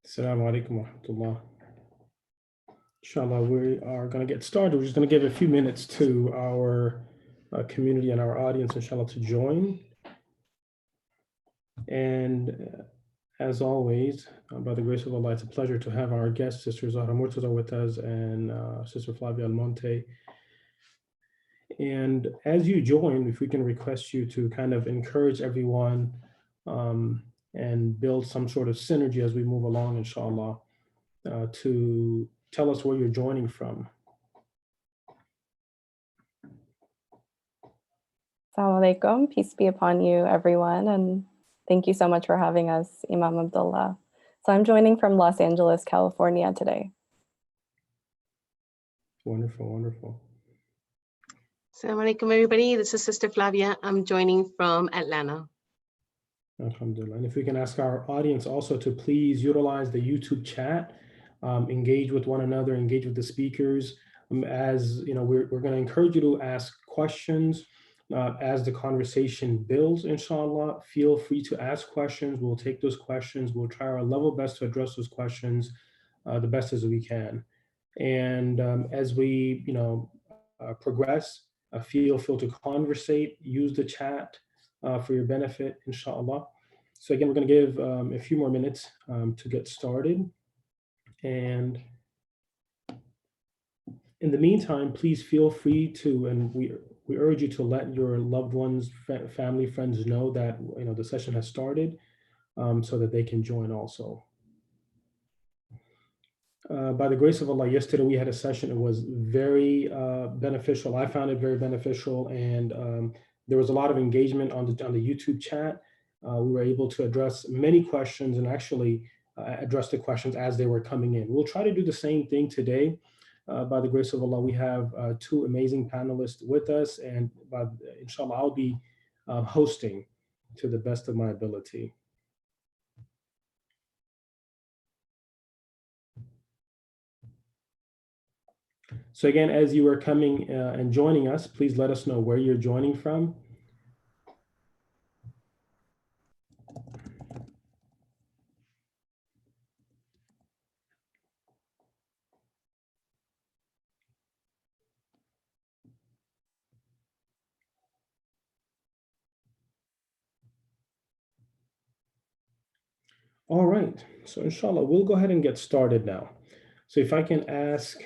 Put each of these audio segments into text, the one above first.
Assalamu alaikum wa rahmatullah. Inshallah, we are going to get started. We're just going to give a few minutes to our community and our audience, inshallah, to join. And as always, by the grace of Allah, it's a pleasure to have our guest, Sister Zahra Murtaza, with us, and Sister Flavia Almonte. And as you join, if we can request you to kind of encourage everyone and build some sort of synergy as we move along, inshallah, to tell us where you're joining from. Assalamu alaikum, peace be upon you, everyone, and thank you so much for having us, Imam Abdullah. So I'm joining from Los Angeles, California today. Wonderful, wonderful. Assalamu alaikum, everybody. This is Sister Flavia. I'm joining from Atlanta. Alhamdulillah. And if we can ask our audience also to please utilize the YouTube chat, engage with one another, engage with the speakers. As you know, we're going to encourage you to ask questions as the conversation builds, inshallah. Feel free to ask questions. We'll take those questions. We'll try our level best to address those questions the best as we can. And as we, progress, feel to conversate, use the chat for your benefit, inshallah. So again, we're going to give a few more minutes to get started. And in the meantime, please feel free to, and we urge you to let your loved ones, family, friends know that the session has started so that they can join also. By the grace of Allah, yesterday we had a session. It was very beneficial. I found it very beneficial, and there was a lot of engagement on the YouTube chat. We were able to address many questions and actually address the questions as they were coming in. We'll try to do the same thing today. By the grace of Allah, we have two amazing panelists with us, and inshallah, I'll be hosting to the best of my ability. So again, as you are coming and joining us, please let us know where you're joining from. All right, so inshallah, we'll go ahead and get started now. So if I can ask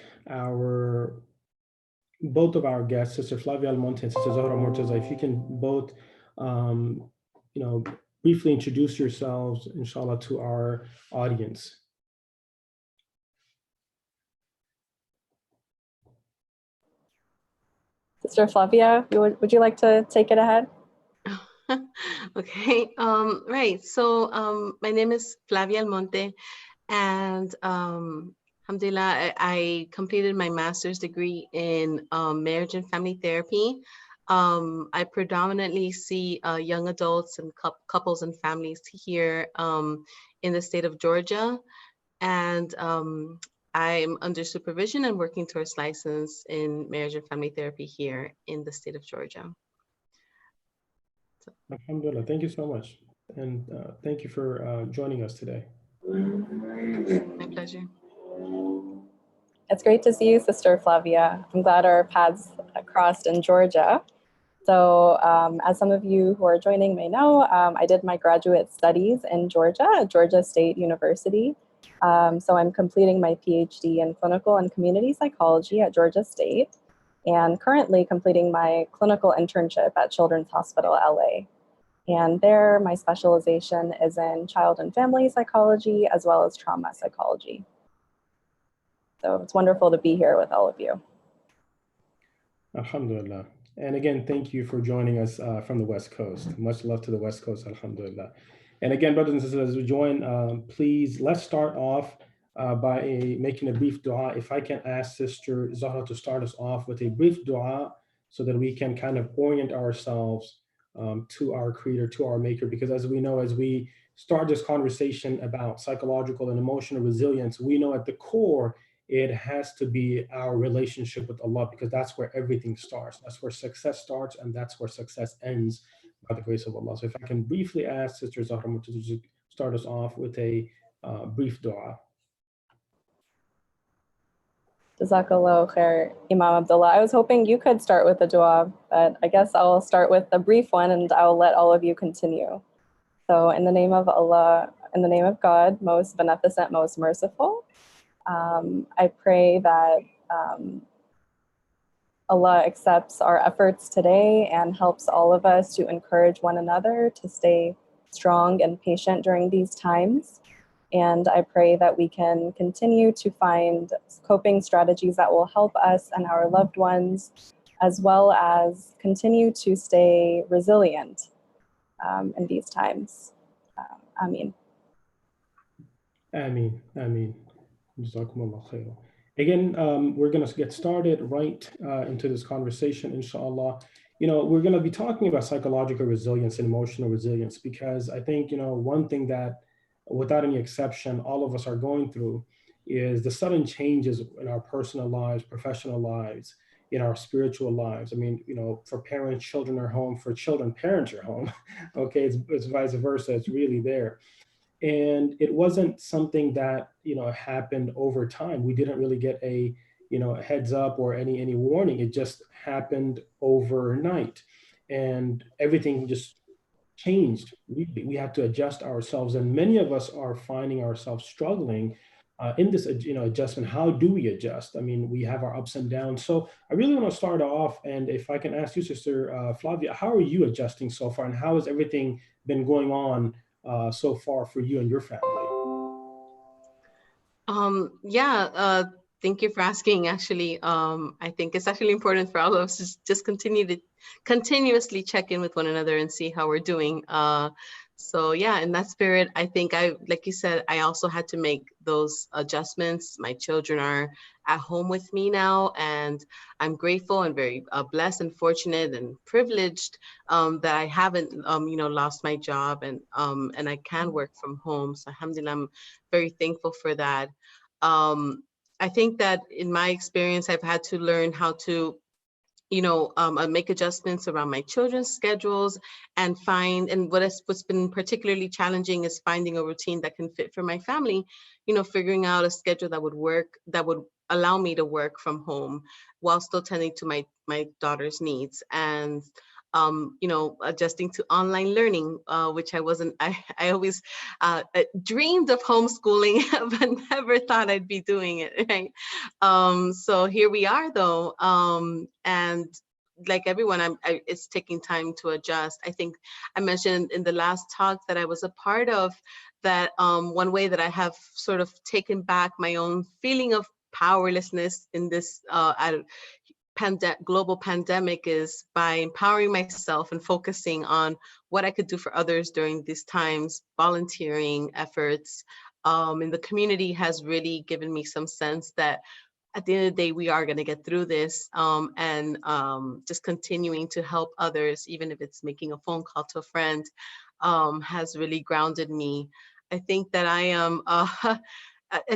both of our guests, Sister Flavia Almonte and Sister Zahra Murtaza, if you can both, briefly introduce yourselves, inshallah, to our audience. Sister Flavia, would you like to take it ahead? Okay, right. So my name is Flavia Almonte, and alhamdulillah, I completed my master's degree in marriage and family therapy. I predominantly see young adults and couples and families here in the state of Georgia, and I'm under supervision and working towards license in marriage and family therapy here in the state of Georgia. Alhamdulillah, thank you so much. And thank you for joining us today. My pleasure. It's great to see you, Sister Flavia. I'm glad our paths crossed in Georgia. So as some of you who are joining may know, I did my graduate studies in Georgia at Georgia State University. So I'm completing my PhD in clinical and community psychology at Georgia State, and currently completing my clinical internship at Children's Hospital LA. And there, my specialization is in child and family psychology, as well as trauma psychology. So it's wonderful to be here with all of you. Alhamdulillah. And again, thank you for joining us from the West Coast. Much love to the West Coast, alhamdulillah. And again, brothers and sisters, as we join, please, let's start off by making a brief dua. If I can ask Sister Zahra to start us off with a brief dua so that we can kind of orient ourselves to our Creator, to our Maker, because as we know, as we start this conversation about psychological and emotional resilience, we know at the core, it has to be our relationship with Allah, because that's where everything starts. That's where success starts, and that's where success ends, by the grace of Allah. So if I can briefly ask Sister Zahra to start us off with a brief dua. Jazakallah khair, Imam Abdullah. I was hoping you could start with a dua, but I guess I'll start with a brief one and I'll let all of you continue. So in the name of Allah, in the name of God, most beneficent, most merciful, I pray that Allah accepts our efforts today and helps all of us to encourage one another to stay strong and patient during these times. And I pray that we can continue to find coping strategies that will help us and our loved ones, as well as continue to stay resilient in these times. Ameen. Ameen, ameen. Jazakumullah khair. Again, we're going to get started right into this conversation, inshallah. We're going to be talking about psychological resilience and emotional resilience, because I think, one thing that, without any exception, all of us are going through is the sudden changes in our personal lives, professional lives, in our spiritual lives. I mean, for parents, children are home. For children, parents are home. Okay, it's vice versa. It's really there. And it wasn't something that happened over time. We didn't really get a heads up or any warning. It just happened overnight, and everything just changed. We had to adjust ourselves, and many of us are finding ourselves struggling in this adjustment. How do we adjust? I mean, we have our ups and downs. So I really want to start off, and if I can ask you, Sister Flavia, how are you adjusting so far, and how has everything been going on so far for you and your family? Thank you for asking. Actually, I think it's actually important for all of us to just continuously check in with one another and see how we're doing. So yeah, in that spirit, I think like you said, I also had to make those adjustments. My children are at home with me now, and I'm grateful and very blessed and fortunate and privileged that I haven't, lost my job, and I can work from home. So alhamdulillah, I'm very thankful for that. I think that in my experience, I've had to learn how to make adjustments around my children's schedules, and what's been particularly challenging is finding a routine that can fit for my family, figuring out a schedule that would work, that would allow me to work from home while still tending to my daughter's needs, and adjusting to online learning, which I always dreamed of homeschooling, but never thought I'd be doing it, right? So here we are though. And like everyone, it's taking time to adjust. I think I mentioned in the last talk that I was a part of that one way that I have sort of taken back my own feeling of powerlessness in this global pandemic is by empowering myself and focusing on what I could do for others during these times. Volunteering efforts in the community has really given me some sense that at the end of the day, we are going to get through this, and just continuing to help others, even if it's making a phone call to a friend, has really grounded me. I think that I am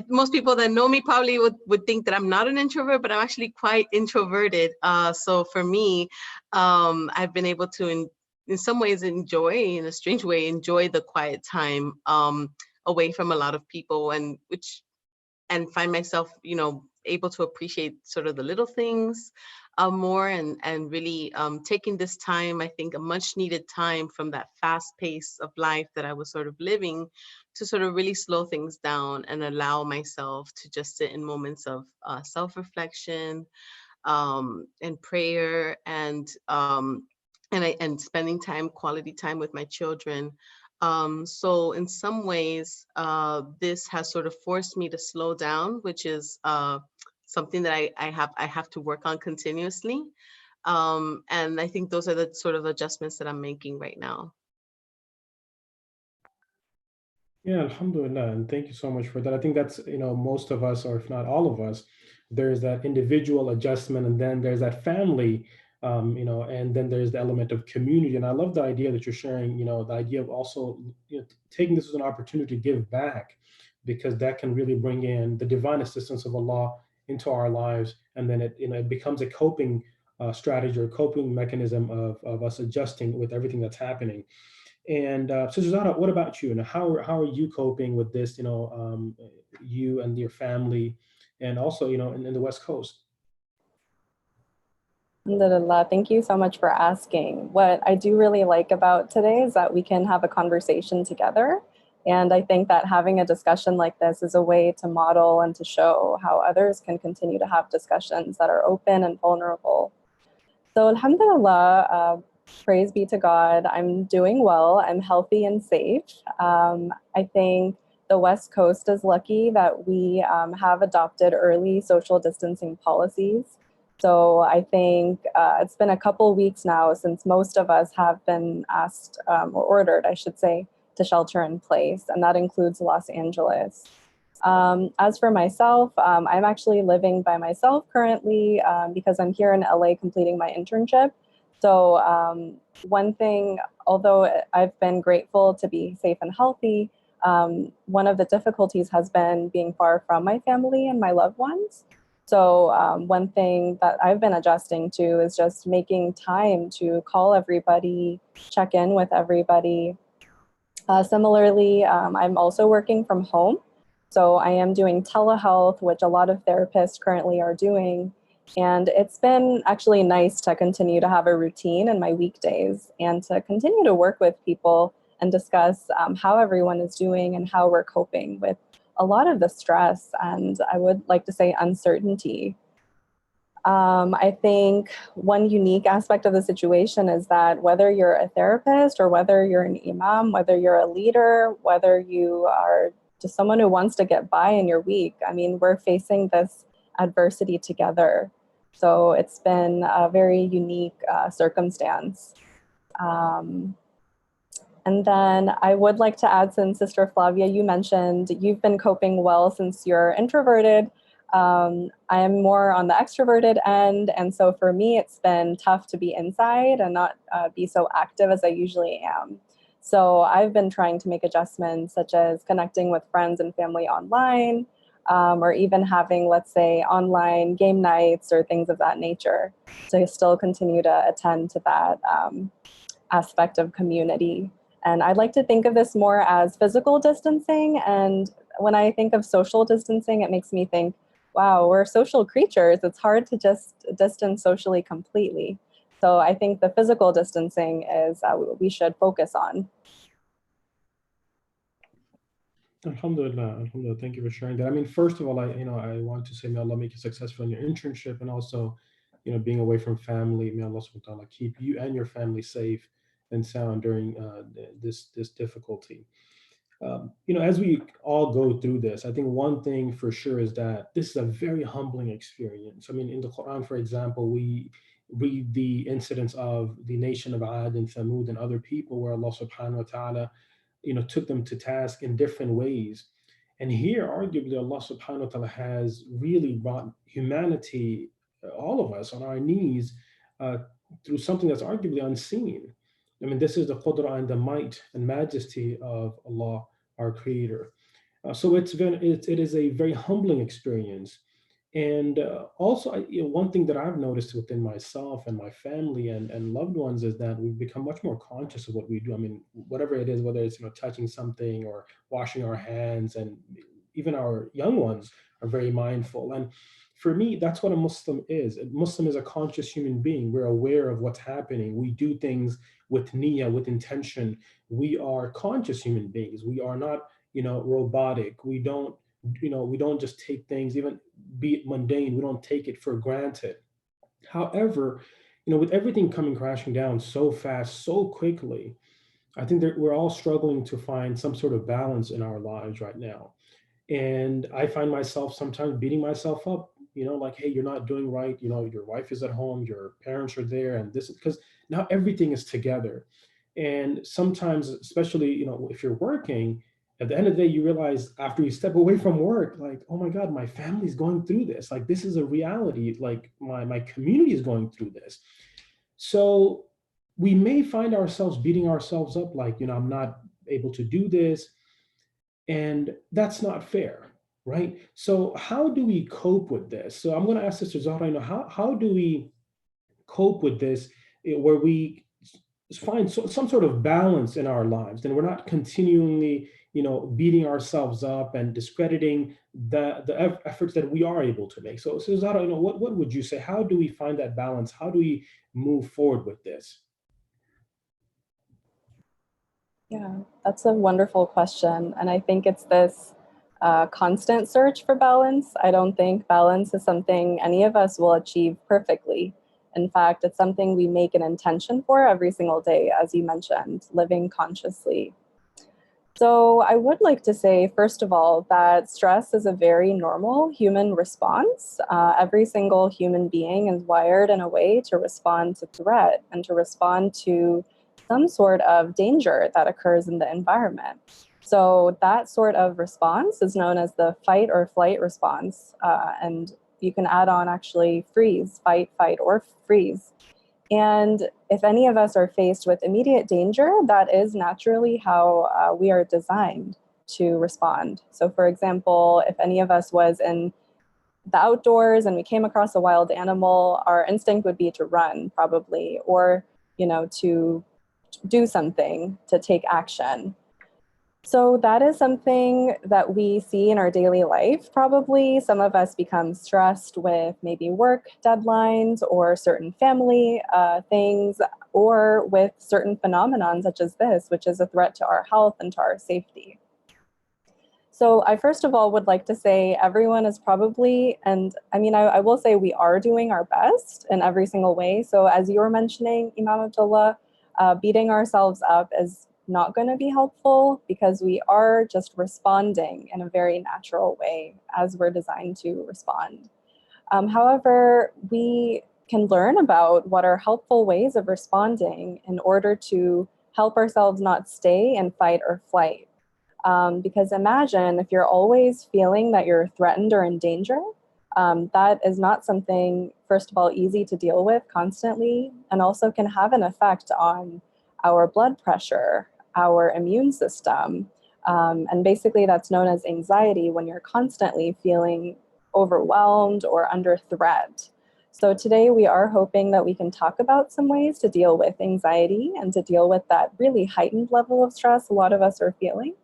most people that know me probably would think that I'm not an introvert, but I'm actually quite introverted. So for me, I've been able to, in some ways, in a strange way, enjoy the quiet time away from a lot of people, and find myself, able to appreciate sort of the little things more, and really taking this time, I think a much needed time from that fast pace of life that I was sort of living, to sort of really slow things down and allow myself to just sit in moments of self-reflection and prayer, and spending quality time with my children. So in some ways, this has sort of forced me to slow down, which is something that I have to work on continuously. And I think those are the sort of adjustments that I'm making right now. Yeah, alhamdulillah, and thank you so much for that. I think that's, most of us, or if not all of us, there's that individual adjustment, and then there's that family, and then there's the element of community. And I love the idea that you're sharing, the idea of also, taking this as an opportunity to give back, because that can really bring in the divine assistance of Allah into our lives, and then it becomes a coping strategy or coping mechanism of us adjusting with everything that's happening. And Sister Zara, what about you? And how are you coping with this? You and your family, and also in the West Coast. Alhamdulillah. Thank you so much for asking. What I do really like about today is that we can have a conversation together. And I think that having a discussion like this is a way to model and to show how others can continue to have discussions that are open and vulnerable. So, Alhamdulillah, praise be to God, I'm doing well. I'm healthy and safe. I think the West Coast is lucky that we have adopted early social distancing policies. So I think it's been a couple weeks now since most of us have been asked or ordered, I should say, to shelter in place, and that includes Los Angeles. As for myself, I'm actually living by myself currently because I'm here in LA completing my internship. So one thing, although I've been grateful to be safe and healthy, one of the difficulties has been being far from my family and my loved ones. So one thing that I've been adjusting to is just making time to call everybody, check in with everybody. Similarly, I'm also working from home. So I am doing telehealth, which a lot of therapists currently are doing. And it's been actually nice to continue to have a routine in my weekdays and to continue to work with people and discuss how everyone is doing and how we're coping with a lot of the stress and I would like to say uncertainty. I think one unique aspect of the situation is that whether you're a therapist or whether you're an imam, whether you're a leader, whether you are just someone who wants to get by in your week, I mean, we're facing this adversity together. So it's been a very unique circumstance. And then I would like to add, since Sister Flavia, you mentioned you've been coping well since you're introverted. I am more on the extroverted end. And so for me, it's been tough to be inside and not be so active as I usually am. So I've been trying to make adjustments such as connecting with friends and family online, or even having, let's say, online game nights or things of that nature to still continue to attend to that aspect of community. And I'd like to think of this more as physical distancing. And when I think of social distancing, it makes me think, wow, we're social creatures. It's hard to just distance socially completely. So I think the physical distancing is we should focus on. Alhamdulillah, alhamdulillah. Thank you for sharing that. I mean, first of all, I want to say, may Allah make you successful in your internship, and also, being away from family. May Allah subhanahu wa ta'ala keep you and your family safe and sound during this difficulty. As we all go through this, I think one thing for sure is that this is a very humbling experience. I mean, in the Quran, for example, we read the incidents of the nation of Ad and Thamud and other people where Allah subhanahu wa ta'ala, took them to task in different ways. And here, arguably, Allah subhanahu wa ta'ala has really brought humanity, all of us, on our knees uh, through something that's arguably unseen. I mean, this is the qudra and the might and majesty of Allah, our Creator. So it is a very humbling experience. And also, one thing that I've noticed within myself and my family and loved ones is that we've become much more conscious of what we do. I mean, whatever it is, whether it's touching something or washing our hands, and even our young ones are very mindful. And for me, that's what a Muslim is. A Muslim is a conscious human being. We're aware of what's happening. We do things with niyyah, with intention. We are conscious human beings. We are not, robotic. We don't just take things, even be it mundane, we don't take it for granted. However, with everything coming crashing down so fast, so quickly, I think that we're all struggling to find some sort of balance in our lives right now. And I find myself sometimes beating myself up, like, hey, you're not doing right. Your wife is at home, your parents are there, and this is because now everything is together. And sometimes, especially, if you're working, at the end of the day, you realize after you step away from work, like, oh my God, my family's going through this. Like, this is a reality. Like, my community is going through this. So we may find ourselves beating ourselves up, like, I'm not able to do this. And that's not fair, right? So how do we cope with this? So I'm going to ask Sister Zahra, how do we cope with this, where we find some sort of balance in our lives, and we're not continually, beating ourselves up and discrediting the efforts that we are able to make. So Zara, what would you say? How do we find that balance? How do we move forward with this? Yeah, that's a wonderful question. And I think it's this constant search for balance. I don't think balance is something any of us will achieve perfectly. In fact, it's something we make an intention for every single day, as you mentioned, living consciously. So I would like to say, first of all, that stress is a very normal human response. Every single human being is wired in a way to respond to threat and to respond to some sort of danger that occurs in the environment. So that sort of response is known as the fight or flight response. And you can add on actually freeze, fight, or freeze. And if any of us are faced with immediate danger, that is naturally how we are designed to respond. So for example, if any of us was in the outdoors and we came across a wild animal, our instinct would be to run probably, or, to do something, to take action. So that is something that we see in our daily life. Probably some of us become stressed with maybe work deadlines or certain family things, or with certain phenomenon such as this, which is a threat to our health and to our safety. So I first of all would like to say everyone is probably, and I mean, I will say we are doing our best in every single way. So as you were mentioning, Imam Abdullah, beating ourselves up is not going to be helpful because we are just responding in a very natural way as we're designed to respond. However, we can learn about what are helpful ways of responding in order to help ourselves not stay in fight or flight. Because imagine if you're always feeling that you're threatened or in danger, that is not something, first of all, easy to deal with constantly, and also can have an effect on our blood pressure, our immune system. And basically that's known as anxiety when you're constantly feeling overwhelmed or under threat. So today we are hoping that we can talk about some ways to deal with anxiety and to deal with that really heightened level of stress a lot of us are feeling.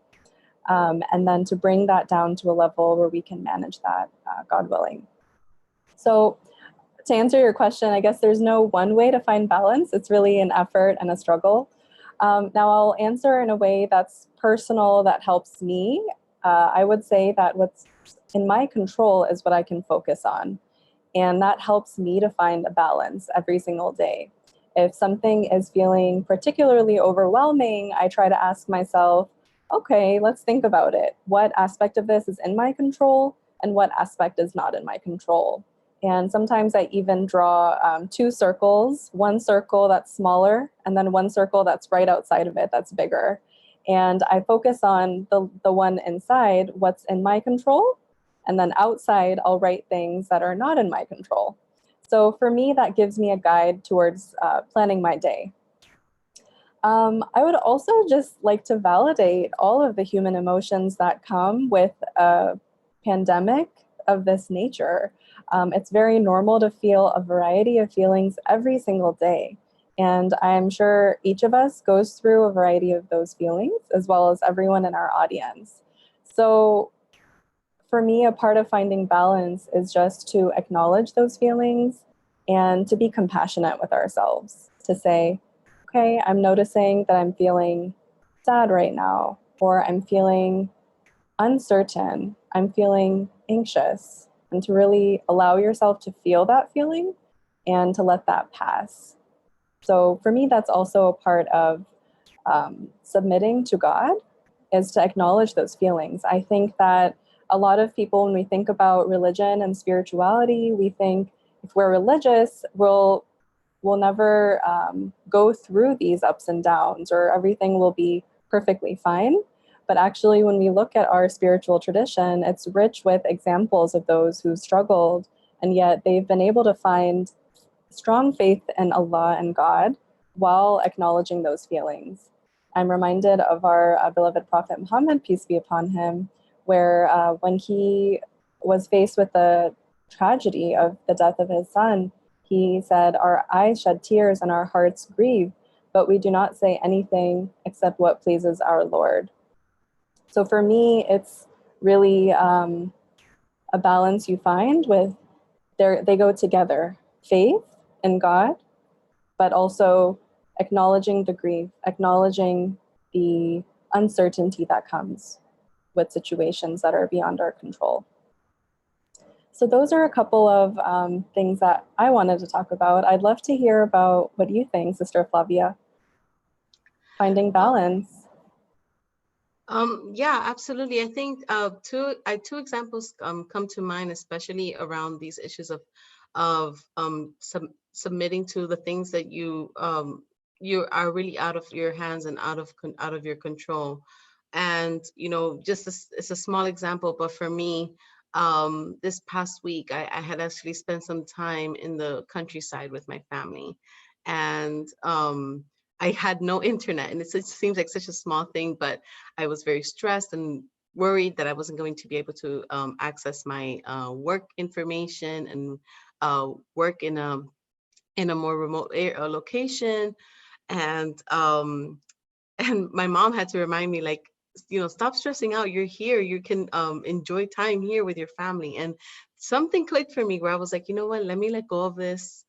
And then to bring that down to a level where we can manage that, God willing. So to answer your question, I guess there's no one way to find balance. It's really an effort and a struggle. Now I'll answer in a way that's personal, that helps me. I would say that what's in my control is what I can focus on. And that helps me to find a balance every single day. If something is feeling particularly overwhelming, I try to ask myself, okay, let's think about it. What aspect of this is in my control and what aspect is not in my control? And sometimes I even draw two circles, one circle that's smaller and then one circle that's right outside of it that's bigger. And I focus on the one inside, what's in my control, and then outside I'll write things that are not in my control. So for me, that gives me a guide towards planning my day. I would also just like to validate all of the human emotions that come with a pandemic of this nature. It's very normal to feel a variety of feelings every single day. And I'm sure each of us goes through a variety of those feelings, as well as everyone in our audience. So for me, a part of finding balance is just to acknowledge those feelings and to be compassionate with ourselves, to say, okay, I'm noticing that I'm feeling sad right now, or I'm feeling uncertain, I'm feeling anxious, and to really allow yourself to feel that feeling and to let that pass. So for me, that's also a part of submitting to God, is to acknowledge those feelings. I think that a lot of people, when we think about religion and spirituality, we think if we're religious, we'll never go through these ups and downs, or everything will be perfectly fine. But actually, when we look at our spiritual tradition, it's rich with examples of those who struggled, and yet they've been able to find strong faith in Allah and God while acknowledging those feelings. I'm reminded of our beloved Prophet Muhammad, peace be upon him, where when he was faced with the tragedy of the death of his son, he said, our eyes shed tears and our hearts grieve, but we do not say anything except what pleases our Lord. So for me, it's really a balance you find with they go together, faith in God, but also acknowledging the grief, acknowledging the uncertainty that comes with situations that are beyond our control. So those are a couple of things that I wanted to talk about. I'd love to hear about what you think, Sister Flavia. Finding balance. Yeah, absolutely. I think two examples come to mind, especially around these issues of submitting to the things that you are really out of your hands and out of your control. And it's a small example, but for me, this past week I had actually spent some time in the countryside with my family, and I had no internet, and it seems like such a small thing, but I was very stressed and worried that I wasn't going to be able to access my work information and work in a more remote location. And and my mom had to remind me, like, stop stressing out. You're here. You can enjoy time here with your family. And something clicked for me where I was like, you know what? Let me let go of this.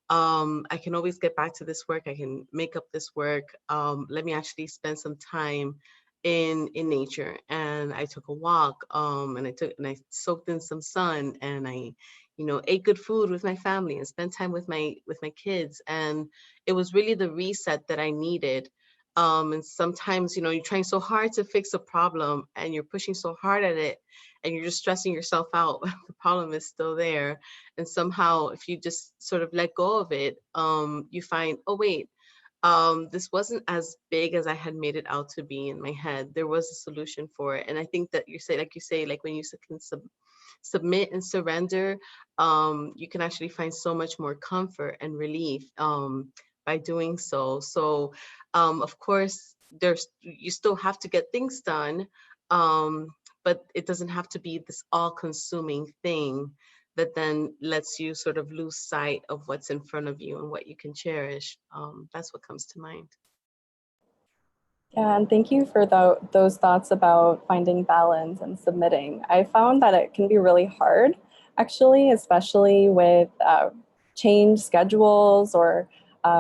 I can always get back to this work. I can make up this work. Let me actually spend some time in nature. And I took a walk, and I soaked in some sun, and I ate good food with my family and spent time with my kids. And it was really the reset that I needed. And sometimes, you're trying so hard to fix a problem and you're pushing so hard at it and you're just stressing yourself out. The problem is still there. And somehow, if you just sort of let go of it, you find, oh, wait, this wasn't as big as I had made it out to be in my head. There was a solution for it. And I think that you say, like when you can submit and surrender, you can actually find so much more comfort and relief by doing so. So, of course, you still have to get things done, but it doesn't have to be this all-consuming thing that then lets you sort of lose sight of what's in front of you and what you can cherish. That's what comes to mind. Yeah, and thank you for those thoughts about finding balance and submitting. I found that it can be really hard, actually, especially with change schedules or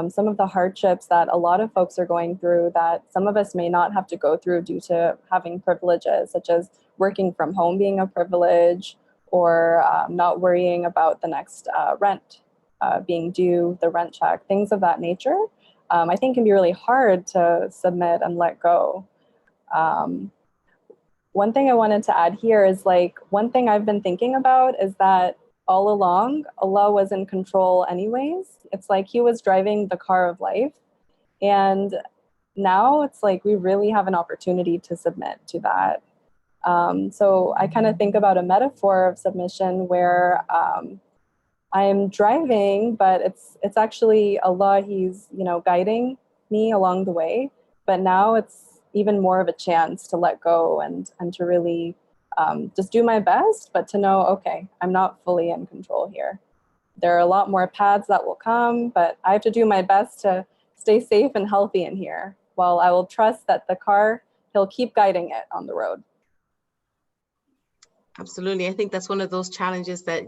some of the hardships that a lot of folks are going through that some of us may not have to go through due to having privileges, such as working from home being a privilege, or not worrying about the next rent being due, the rent check, things of that nature. I think can be really hard to submit and let go. One thing I wanted to add here is, like, one thing I've been thinking about is that all along, Allah was in control anyways. It's like he was driving the car of life. And now it's like we really have an opportunity to submit to that. So I kind of think about a metaphor of submission where I'm driving, but it's actually Allah. He's guiding me along the way. But now it's even more of a chance to let go and to really just do my best, but to know, okay, I'm not fully in control here. There are a lot more paths that will come, but I have to do my best to stay safe and healthy in here, while I will trust that the car, he'll keep guiding it on the road. Absolutely. I think that's one of those challenges that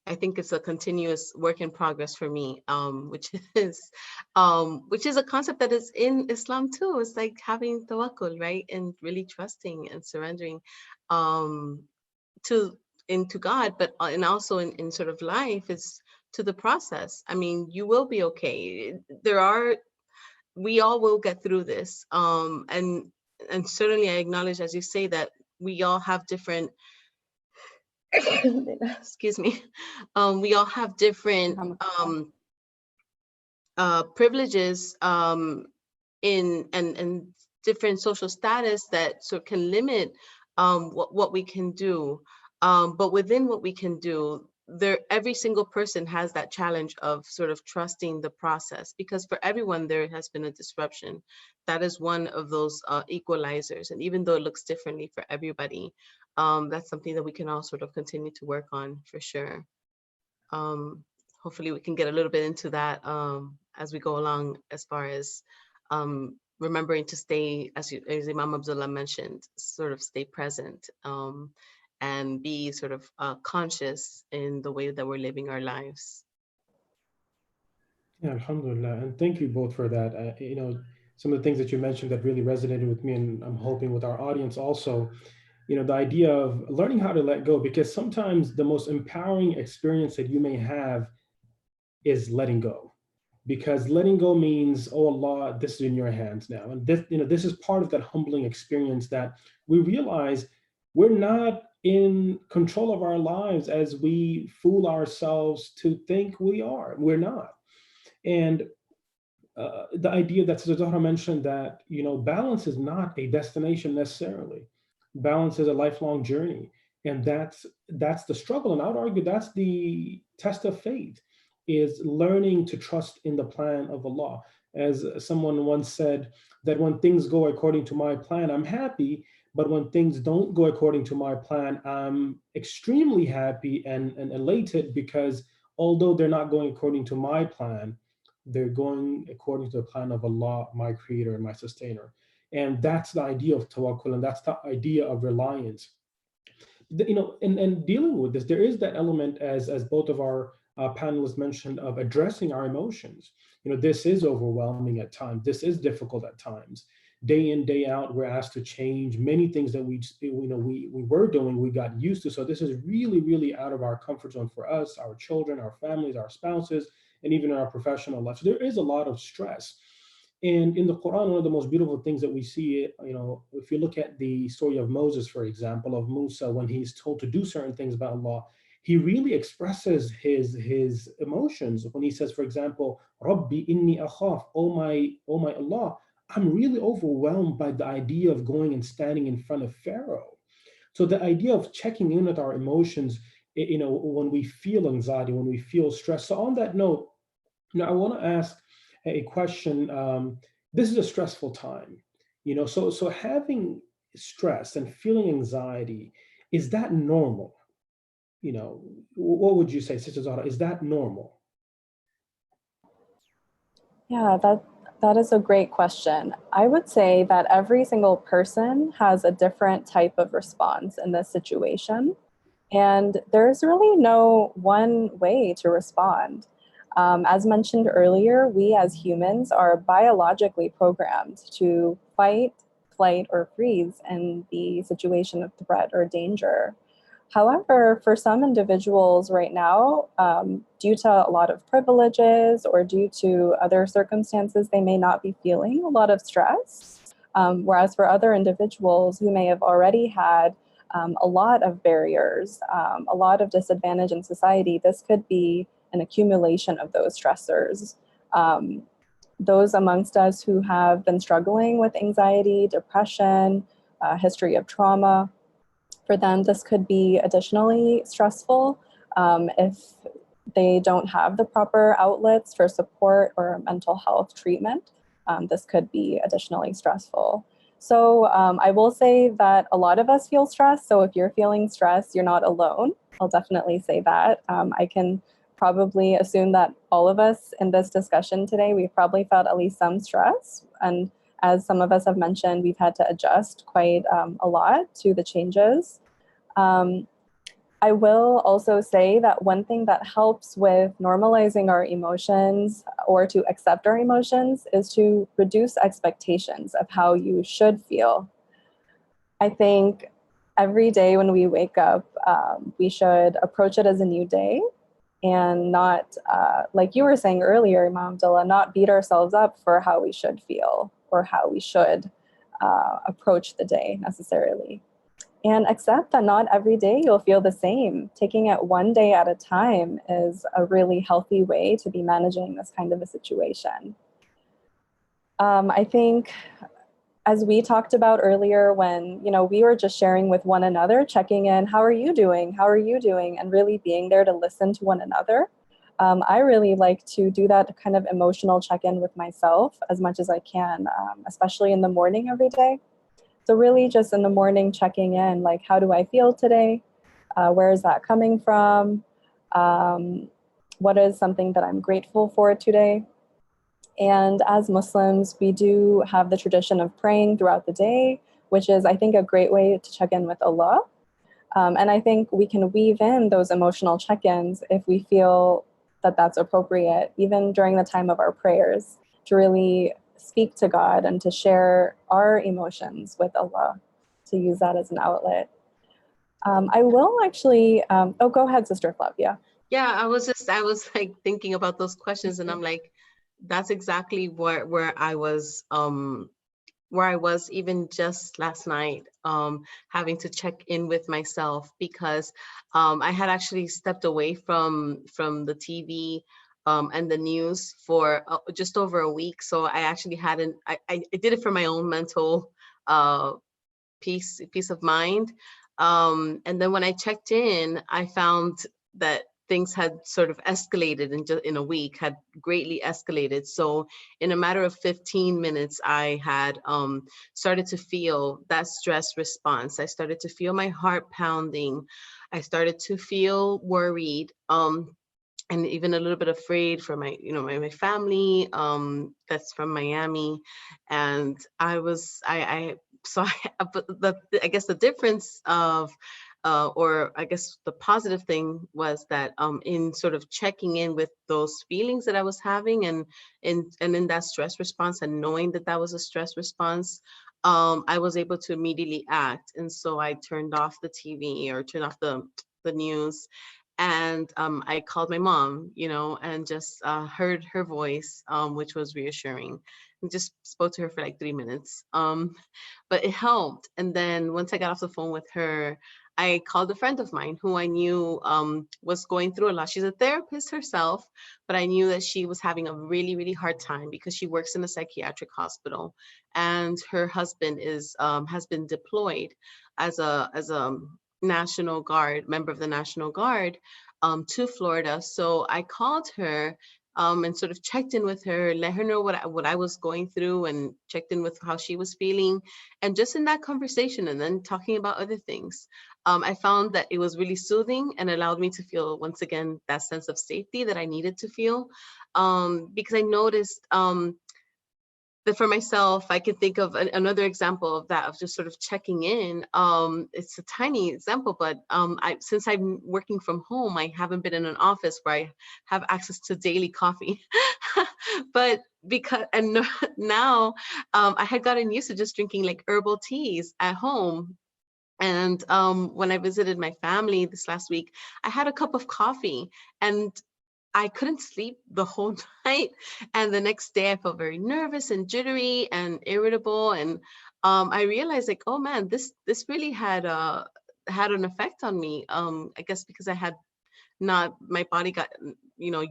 I think it's a continuous work in progress for me, which is a concept that is in Islam too. It's like having tawakkul, right? And really trusting and surrendering into God, but and also in sort of life is to the process. I mean, you will be okay. We all will get through this. And certainly I acknowledge, as you say, that we all have different excuse me, we all have different privileges in and different social status that sort of can limit what we can do. But within what we can do, every single person has that challenge of sort of trusting the process, because for everyone there has been a disruption. That is one of those equalizers, and even though it looks differently for everybody, that's something that we can all sort of continue to work on, for sure. hopefully we can get a little bit into that as we go along, as far as remembering to stay, as Imam Abdullah mentioned, sort of stay present, and be sort of conscious in the way that we're living our lives. Yeah, alhamdulillah. And thank you both for that. Some of the things that you mentioned that really resonated with me, and I'm hoping with our audience also, the idea of learning how to let go, because sometimes the most empowering experience that you may have is letting go. Because letting go means, oh Allah, this is in your hands now. And this is part of that humbling experience, that we realize we're not in control of our lives as we fool ourselves to think we are. We're not. And the idea that Sister Zahra mentioned, that balance is not a destination necessarily. Balance is a lifelong journey, and that's the struggle. And I would argue that's the test of faith, is learning to trust in the plan of Allah. As someone once said, that when things go according to my plan, I'm happy, but when things don't go according to my plan, I'm extremely happy and elated, because although they're not going according to my plan, they're going according to the plan of Allah, my creator and my sustainer. And that's the idea of tawakkul, and that's the idea of reliance. And dealing with this, there is that element, as both of our panelists mentioned, of addressing our emotions. This is overwhelming at times. This is difficult at times. Day in, day out, we're asked to change many things that we were doing, we got used to. So this is really, really out of our comfort zone for us, our children, our families, our spouses, and even in our professional life. So there is a lot of stress. And in the Quran, one of the most beautiful things that we see, if you look at the story of Moses, for example, of Musa, when he's told to do certain things by Allah, he really expresses his emotions when he says, for example, Rabbi inni akhaf, oh my Allah, I'm really overwhelmed by the idea of going and standing in front of Pharaoh. So the idea of checking in with our emotions, when we feel anxiety, when we feel stress. So on that note, I want to ask a question. This is a stressful time, so having stress and feeling anxiety, is that normal? What would you say, Sister Zara? Is that normal? Yeah, that is a great question. I would say that every single person has a different type of response in this situation. And there's really no one way to respond. As mentioned earlier, we as humans are biologically programmed to fight, flight, or freeze in the situation of threat or danger. However, for some individuals right now, due to a lot of privileges or due to other circumstances, they may not be feeling a lot of stress. Whereas for other individuals who may have already had a lot of barriers, a lot of disadvantage in society, this could be an accumulation of those stressors. Those amongst us who have been struggling with anxiety, depression, history of trauma, for them, this could be additionally stressful if they don't have the proper outlets for support or mental health treatment. This could be additionally stressful. So I will say that a lot of us feel stressed. So if you're feeling stressed, you're not alone. I'll definitely say that. I can probably assume that all of us in this discussion today, we've probably felt at least some stress. And as some of us have mentioned, we've had to adjust quite a lot to the changes. I will also say that one thing that helps with normalizing our emotions or to accept our emotions is to reduce expectations of how you should feel. I think every day when we wake up, we should approach it as a new day and not, like you were saying earlier, Imam Abdullah, not beat ourselves up for how we should feel or how we should approach the day necessarily. And accept that not every day you'll feel the same. Taking it one day at a time is a really healthy way to be managing this kind of a situation. I think, as we talked about earlier, when we were just sharing with one another, checking in, how are you doing? How are you doing? And really being there to listen to one another. I really like to do that kind of emotional check-in with myself as much as I can, especially in the morning every day. So really just in the morning checking in, like, how do I feel today? Where is that coming from? what is something that I'm grateful for today. And as Muslims, we do have the tradition of praying throughout the day, which is, I think, a great way to check in with Allah. And I think we can weave in those emotional check-ins if we feel that that's appropriate, even during the time of our prayers, to really speak to God and to share our emotions with Allah, to use that as an outlet. I will actually, oh, go ahead, Sister Flavia. Yeah, I was like thinking about those questions, and I'm like, that's exactly where I was even just last night, having to check in with myself, because I had actually stepped away from the TV and the news for just over a week. So I actually hadn't, I did it for my own mental peace of mind. And then when I checked in, I found that things had sort of escalated in a week, had greatly escalated. So in a matter of 15 minutes, I had started to feel that stress response. I started to feel my heart pounding. I started to feel worried. And even a little bit afraid for my, my family that's from Miami. And I guess the difference of, or I guess the positive thing was that in sort of checking in with those feelings that I was having, and in that stress response, and knowing that that was a stress response, I was able to immediately act. And so I turned off the TV, or turned off the news, and I called my mom, and just heard her voice, which was reassuring, and just spoke to her for like 3 minutes. But it helped. And then once I got off the phone with her, I called a friend of mine who I knew was going through a lot. She's a therapist herself, but I knew that she was having a really, really hard time because she works in a psychiatric hospital, and her husband has been deployed as a National Guard member of the National Guard to Florida. So I called her and sort of checked in with her, let her know what I was going through, and checked in with how she was feeling. And just in that conversation, and then talking about other things, I found that it was really soothing and allowed me to feel, once again, that sense of safety that I needed to feel. Because I noticed that for myself, I can think of another example of that, of just sort of checking in. It's a tiny example, but since I'm working from home, I haven't been in an office where I have access to daily coffee. But now I had gotten used to just drinking like herbal teas at home. And when I visited my family this last week, I had a cup of coffee, and I couldn't sleep the whole night. And the next day I felt very nervous and jittery and irritable. And I realized, like, oh man, this really had an effect on me. I guess because my body got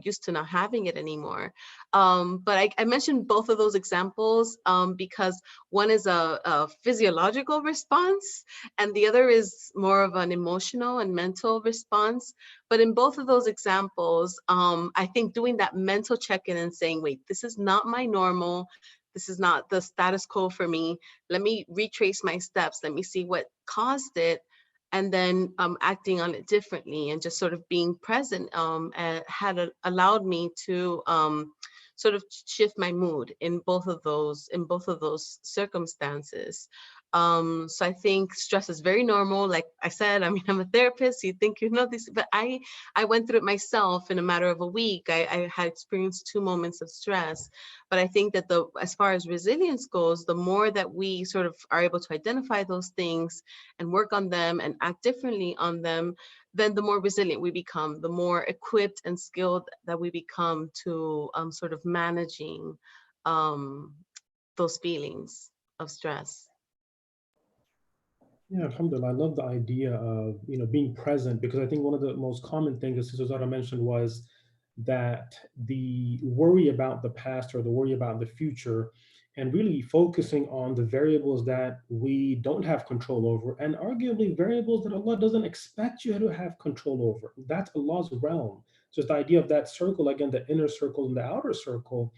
used to not having it anymore. But I mentioned both of those examples because one is a physiological response, and the other is more of an emotional and mental response. But in both of those examples, I think doing that mental check-in and saying, wait, this is not my normal, this is not the status quo for me, let me retrace my steps, let me see what caused it, and then acting on it differently, and just sort of being present allowed me to sort of shift my mood in both of those circumstances. So I think stress is very normal. Like I said, I mean, I'm a therapist, you think you know this, but I went through it myself in a matter of a week. I had experienced 2 moments of stress. But I think that as far as resilience goes, the more that we sort of are able to identify those things and work on them and act differently on them, then the more resilient we become, the more equipped and skilled that we become to sort of managing those feelings of stress. Yeah, alhamdulillah. I love the idea of, being present, because I think one of the most common things, as Sister Zara mentioned, was that the worry about the past or the worry about the future, and really focusing on the variables that we don't have control over, and arguably variables that Allah doesn't expect you to have control over. That's Allah's realm. So it's the idea of that circle, again, the inner circle and the outer circle.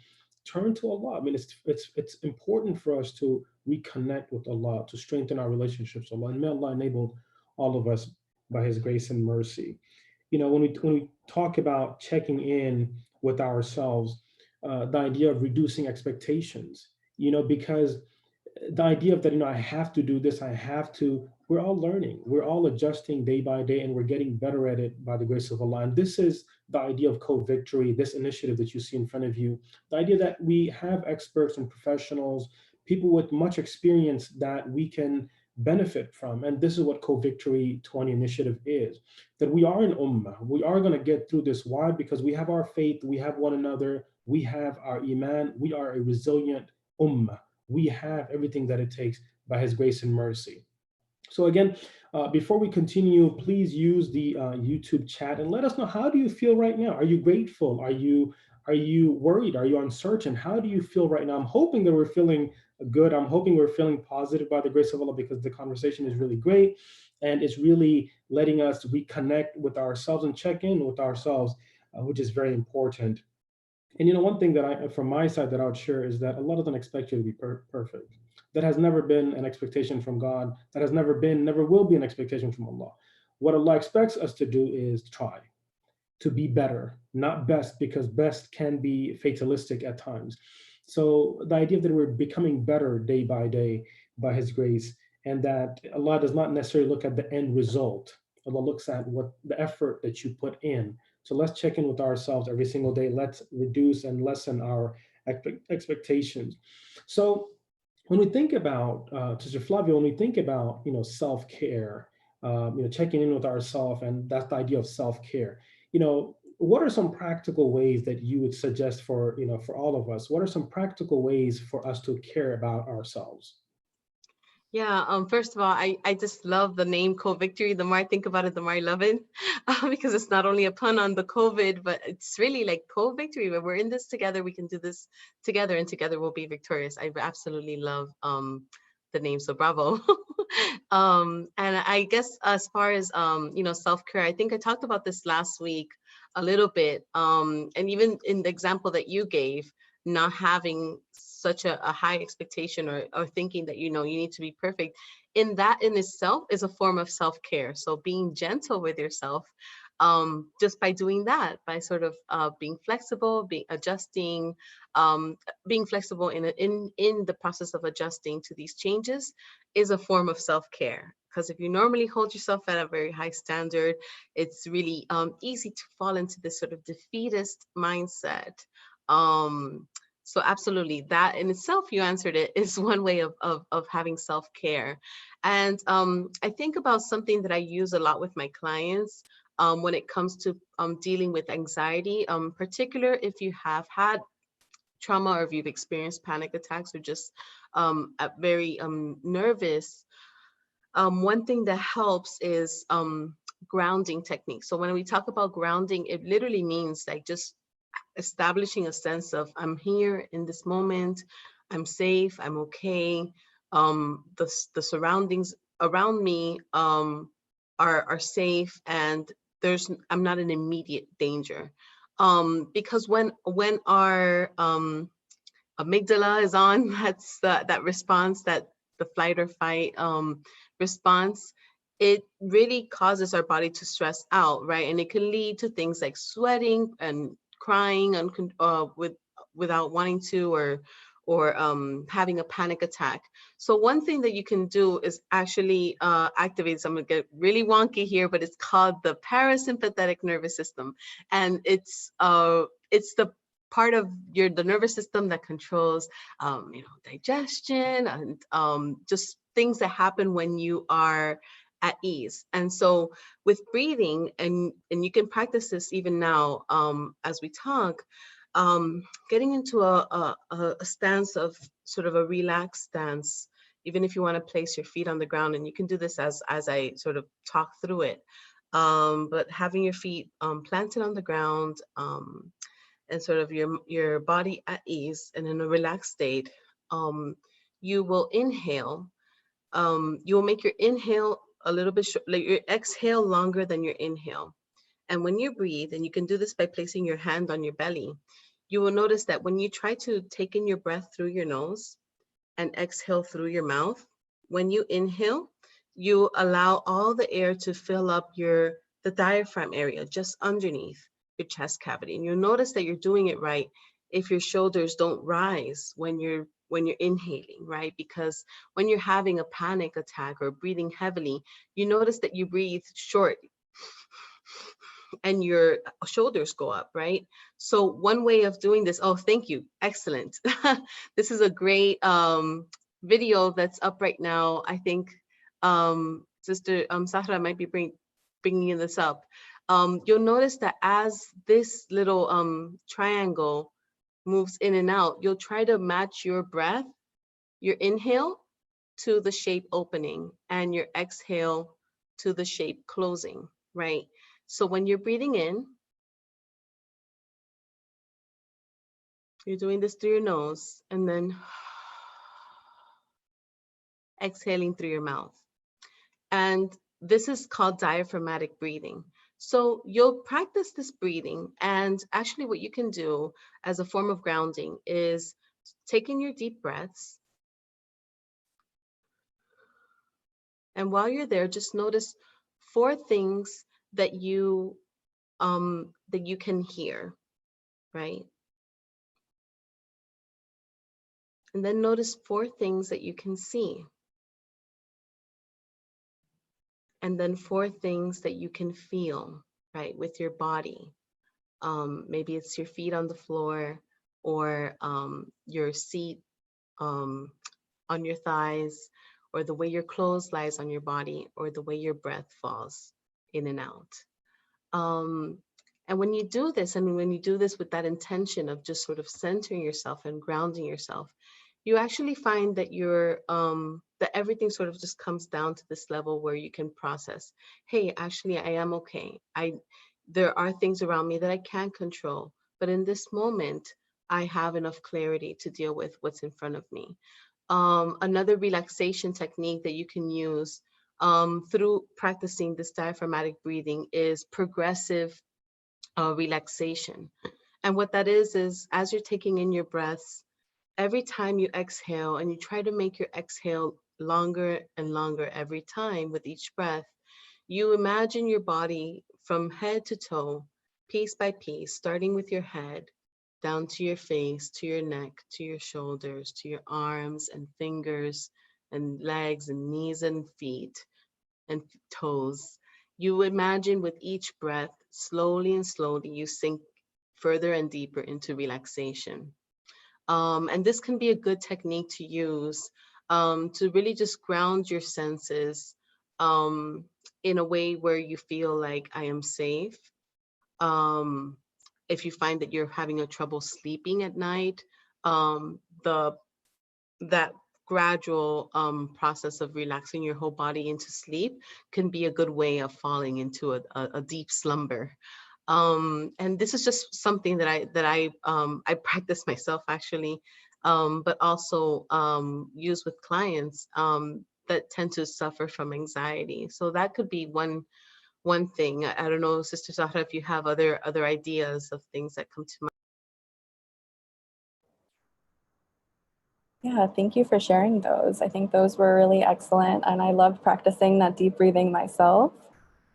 Turn to Allah. I mean, it's important for us to reconnect with Allah, to strengthen our relationships with Allah. And may Allah enable all of us by His grace and mercy. when we talk about checking in with ourselves, the idea of reducing expectations, because the idea of that, I have to do this, I have to, we're all learning, we're all adjusting day by day, and we're getting better at it by the grace of Allah. And this is the idea of co-victory, this initiative that you see in front of you, the idea that we have experts and professionals, people with much experience that we can benefit from. And this is what co-victory 20 initiative is, that we are an ummah, we are going to get through this. Why? Because we have our faith, we have one another, we have our iman, we are a resilient ummah. We have everything that it takes by his grace and mercy. So again, before we continue, please use the YouTube chat and let us know, how do you feel right now? Are you grateful? Are you worried? Are you uncertain? How do you feel right now? I'm hoping that we're feeling good. I'm hoping we're feeling positive by the grace of Allah, because the conversation is really great and it's really letting us reconnect with ourselves and check in with ourselves, which is very important. And one thing that from my side, that I would share is that Allah doesn't expect you to be perfect. That has never been an expectation from God. That has never been, never will be an expectation from Allah. What Allah expects us to do is try to be better, not best, because best can be fatalistic at times. So the idea that we're becoming better day by day by His grace, and that Allah does not necessarily look at the end result. Allah looks at what the effort that you put in. So let's check in with ourselves every single day. Let's reduce and lessen our expectations. So when we think about, Sister Flavia, when we think about, self-care, checking in with ourselves, and that's the idea of self-care, what are some practical ways that you would suggest for, for all of us? What are some practical ways for us to care about ourselves? Yeah, first of all, I just love the name Co-Victory. The more I think about it, the more I love it, because it's not only a pun on the COVID, but it's really like Co-Victory, where we're in this together, we can do this together, and together we'll be victorious. I absolutely love the name, so bravo. And I guess as far as, self-care, I think I talked about this last week a little bit, and even in the example that you gave, not having such a high expectation, or thinking that you need to be perfect, in that in itself is a form of self-care. So being gentle with yourself, just by doing that, by sort of being flexible, adjusting, being flexible in the process of adjusting to these changes, is a form of self-care. Because if you normally hold yourself at a very high standard, it's really easy to fall into this sort of defeatist mindset. So absolutely, that in itself, you answered it, is one way of having self-care. And I think about something that I use a lot with my clients when it comes to dealing with anxiety, particular if you have had trauma, or if you've experienced panic attacks, or just very nervous. One thing that helps is grounding techniques. So when we talk about grounding, it literally means like just establishing a sense of, I'm here in this moment, I'm safe, I'm okay. The surroundings around me are safe, and I'm not in immediate danger. Because when our amygdala is on, that's that response, that the flight or fight response, it really causes our body to stress out, right? And it can lead to things like sweating and crying without wanting to, or having a panic attack. So one thing that you can do is actually activate, so I'm gonna get really wonky here, but it's called the parasympathetic nervous system. And it's the part of the nervous system that controls digestion, and just things that happen when you are at ease. And so with breathing, and you can practice this even now as we talk, getting into a stance of sort of a relaxed stance, even if you want to place your feet on the ground, and you can do this as I sort of talk through it, but having your feet planted on the ground, and sort of your body at ease and in a relaxed state, you will inhale. You will make your inhale a little bit short, like your exhale longer than your inhale. And when you breathe, and you can do this by placing your hand on your belly, you will notice that when you try to take in your breath through your nose and exhale through your mouth, when you inhale, you allow all the air to fill up your the diaphragm area, just underneath your chest cavity. And you'll notice that you're doing it right if your shoulders don't rise when you're inhaling, right? Because when you're having a panic attack or breathing heavily, you notice that you breathe short and your shoulders go up, right? So one way of doing this, oh, thank you, excellent. This is a great video that's up right now. I think Sister Sahra might be bringing this up. You'll notice that as this little triangle moves in and out, you'll try to match your breath, your inhale to the shape opening and your exhale to the shape closing, right? So when you're breathing in, you're doing this through your nose and then exhaling through your mouth. And this is called diaphragmatic breathing. So you'll practice this breathing, and actually what you can do as a form of grounding is taking your deep breaths. And while you're there, just notice 4 things that you can hear, right? And then notice 4 things that you can see. And then 4 things that you can feel, right, with your body. Maybe it's your feet on the floor, or your seat on your thighs, or the way your clothes lies on your body, or the way your breath falls in and out. And when you do this, I mean, when you do this with that intention of just sort of centering yourself and grounding yourself, you actually find that that everything sort of just comes down to this level where you can process, hey, actually, I am okay. There are things around me that I can't control, but in this moment, I have enough clarity to deal with what's in front of me. Another relaxation technique that you can use through practicing this diaphragmatic breathing is progressive relaxation. And what that is as you're taking in your breaths, every time you exhale, and you try to make your exhale longer and longer every time with each breath, you imagine your body from head to toe, piece by piece, starting with your head, down to your face, to your neck, to your shoulders, to your arms and fingers and legs and knees and feet and toes. You imagine with each breath, slowly and slowly, you sink further and deeper into relaxation. And this can be a good technique to use to really just ground your senses in a way where you feel like I am safe. If you find that you're having a trouble sleeping at night, that gradual process of relaxing your whole body into sleep can be a good way of falling into a deep slumber. And this is just something that I practice myself actually, but also use with clients that tend to suffer from anxiety. So that could be one thing. I don't know, Sister Zahra, if you have other ideas of things that come to mind. Yeah, thank you for sharing those. I think those were really excellent, and I loved practicing that deep breathing myself.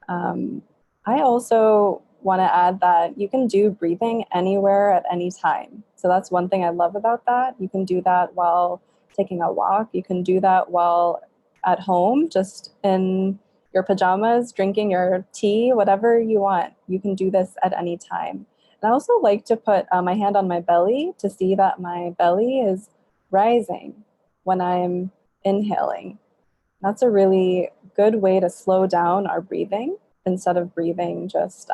I also want to add that you can do breathing anywhere at any time. So that's one thing I love about that. You can do that while taking a walk. You can do that while at home, just in your pajamas, drinking your tea, whatever you want. You can do this at any time. And I also like to put my hand on my belly to see that my belly is rising when I'm inhaling. That's a really good way to slow down our breathing instead of breathing just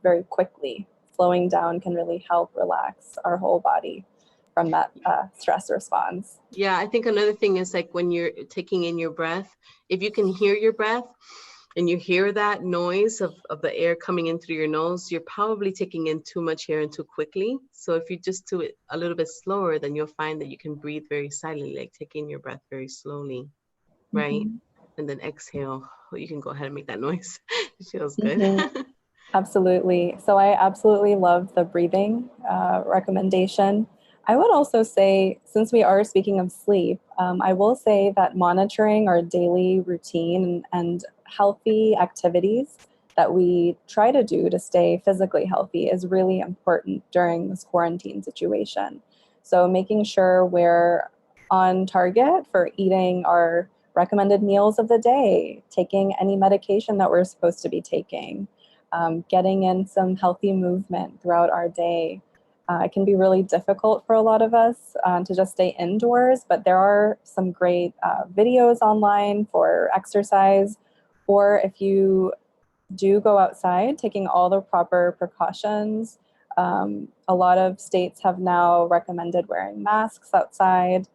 very quickly. Slowing down can really help relax our whole body from that stress response. Yeah, I think another thing is like when you're taking in your breath, if you can hear your breath and you hear that noise of the air coming in through your nose, you're probably taking in too much air and too quickly. So if you just do it a little bit slower, then you'll find that you can breathe very silently, like taking your breath very slowly, right? Mm-hmm. And then exhale. Oh, you can go ahead and make that noise. It feels good. Mm-hmm. Absolutely. So I absolutely love the breathing recommendation. I would also say, since we are speaking of sleep, I will say that monitoring our daily routine and healthy activities that we try to do to stay physically healthy is really important during this quarantine situation. So making sure we're on target for eating our recommended meals of the day, taking any medication that we're supposed to be taking, getting in some healthy movement throughout our day. It can be really difficult for a lot of us to just stay indoors, but there are some great videos online for exercise, or if you do go outside, taking all the proper precautions. A lot of states have now recommended wearing masks outside.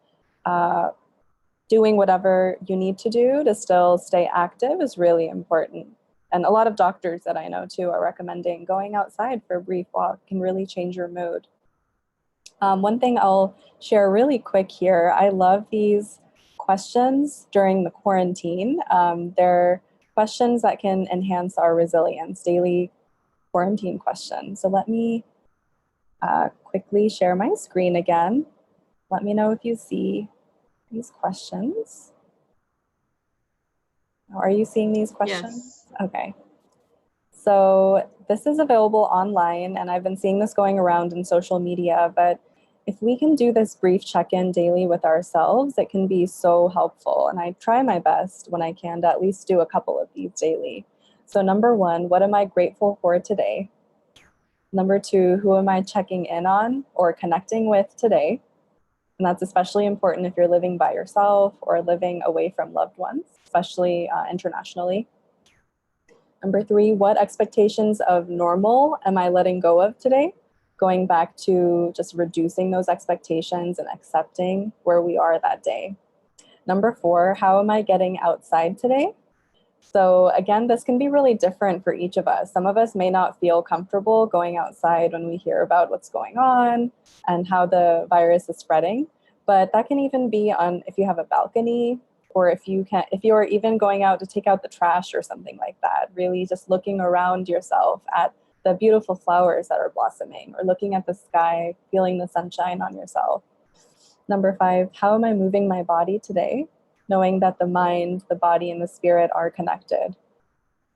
Doing whatever you need to do to still stay active is really important. And a lot of doctors that I know too are recommending going outside for a brief walk can really change your mood. One thing I'll share really quick here, I love these questions during the quarantine. They're questions that can enhance our resilience, daily quarantine questions. So let me quickly share my screen again. Let me know if you see these questions. Are you seeing these questions? Yes. Okay. So this is available online, and I've been seeing this going around in social media, but if we can do this brief check-in daily with ourselves, it can be so helpful. And I try my best when I can to at least do a couple of these daily. So number one, what am I grateful for today? Number two, who am I checking in on or connecting with today? And that's especially important if you're living by yourself or living away from loved ones, especially internationally. Number three, what expectations of normal am I letting go of today? Going back to just reducing those expectations and accepting where we are that day. Number four, how am I getting outside today? So again, this can be really different for each of us. Some of us may not feel comfortable going outside when we hear about what's going on and how the virus is spreading, but that can even be on if you have a balcony, or if you are even going out to take out the trash or something like that, really just looking around yourself at the beautiful flowers that are blossoming, or looking at the sky, feeling the sunshine on yourself. Number five, how am I moving my body today? Knowing that the mind, the body, and the spirit are connected.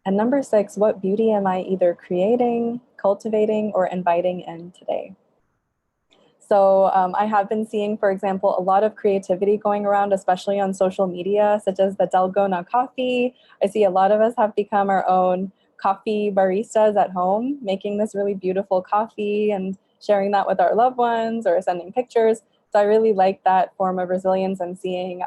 And number six, what beauty am I either creating, cultivating, or inviting in today? So I have been seeing, for example, a lot of creativity going around, especially on social media, such as the Dalgona coffee. I see a lot of us have become our own coffee baristas at home, making this really beautiful coffee and sharing that with our loved ones or sending pictures. So I really like that form of resilience. I'm seeing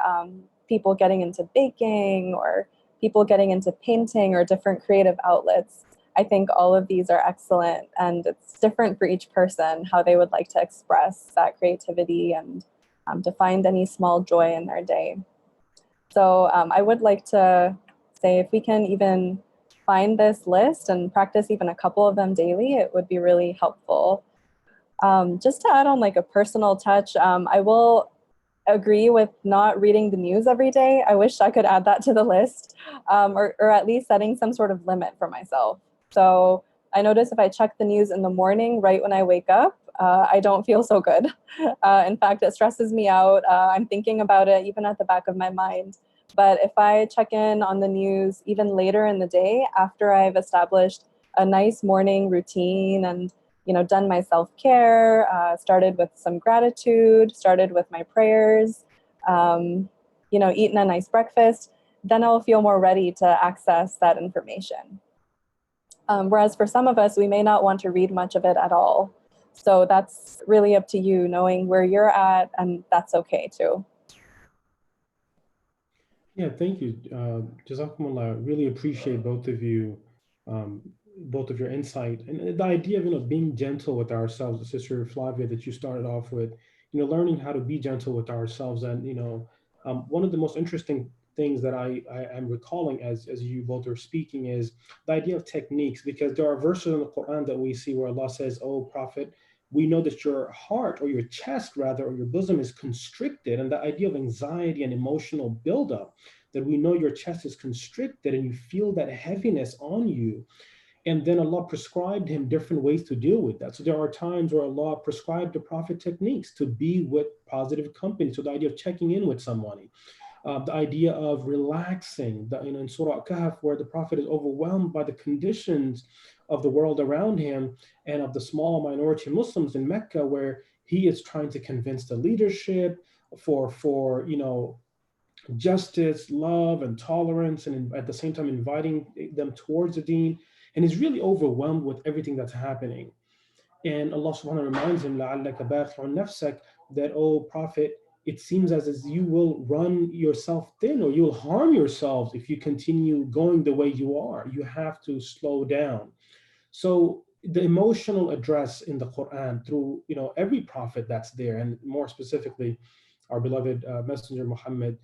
people getting into baking or people getting into painting or different creative outlets. I think all of these are excellent, and it's different for each person how they would like to express that creativity and to find any small joy in their day. So I would like to say if we can even find this list and practice even a couple of them daily, it would be really helpful. Just to add on like a personal touch, I will agree with not reading the news every day. I wish I could add that to the list, or at least setting some sort of limit for myself. So I notice if I check the news in the morning, right when I wake up, I don't feel so good. In fact, it stresses me out. I'm thinking about it even at the back of my mind. But if I check in on the news even later in the day, after I've established a nice morning routine and done my self-care, started with some gratitude, started with my prayers, eaten a nice breakfast, then I'll feel more ready to access that information. Whereas for some of us, we may not want to read much of it at all. So that's really up to you, knowing where you're at, and that's okay too. Yeah, thank you. Jazakumullah. Really appreciate both of you, both of your insight and the idea of being gentle with ourselves. Sister Flavia, that you started off with, learning how to be gentle with ourselves. And one of the most interesting things that I am recalling as you both are speaking is the idea of techniques, because there are verses in the Quran that we see where Allah says, "Oh Prophet, we know that your heart, or your chest rather, or your bosom is constricted," and the idea of anxiety and emotional buildup, that we know your chest is constricted and you feel that heaviness on you. And then Allah prescribed him different ways to deal with that. So there are times where Allah prescribed the Prophet techniques to be with positive company. So the idea of checking in with somebody, The idea of relaxing, in Surah Kahf, where the Prophet is overwhelmed by the conditions of the world around him and of the small minority Muslims in Mecca, where he is trying to convince the leadership for justice, love, and tolerance, and at the same time inviting them towards the deen. And he's really overwhelmed with everything that's happening. And Allah subhanahu wa ta'ala reminds him, لَعَلَّكَ بَاخِعٌ نَفْسَكَ, that, oh Prophet, it seems as you will run yourself thin, or you'll harm yourselves if you continue going the way you are. You have to slow down. So the emotional address in the Quran through every prophet that's there, and more specifically our beloved messenger Muhammad,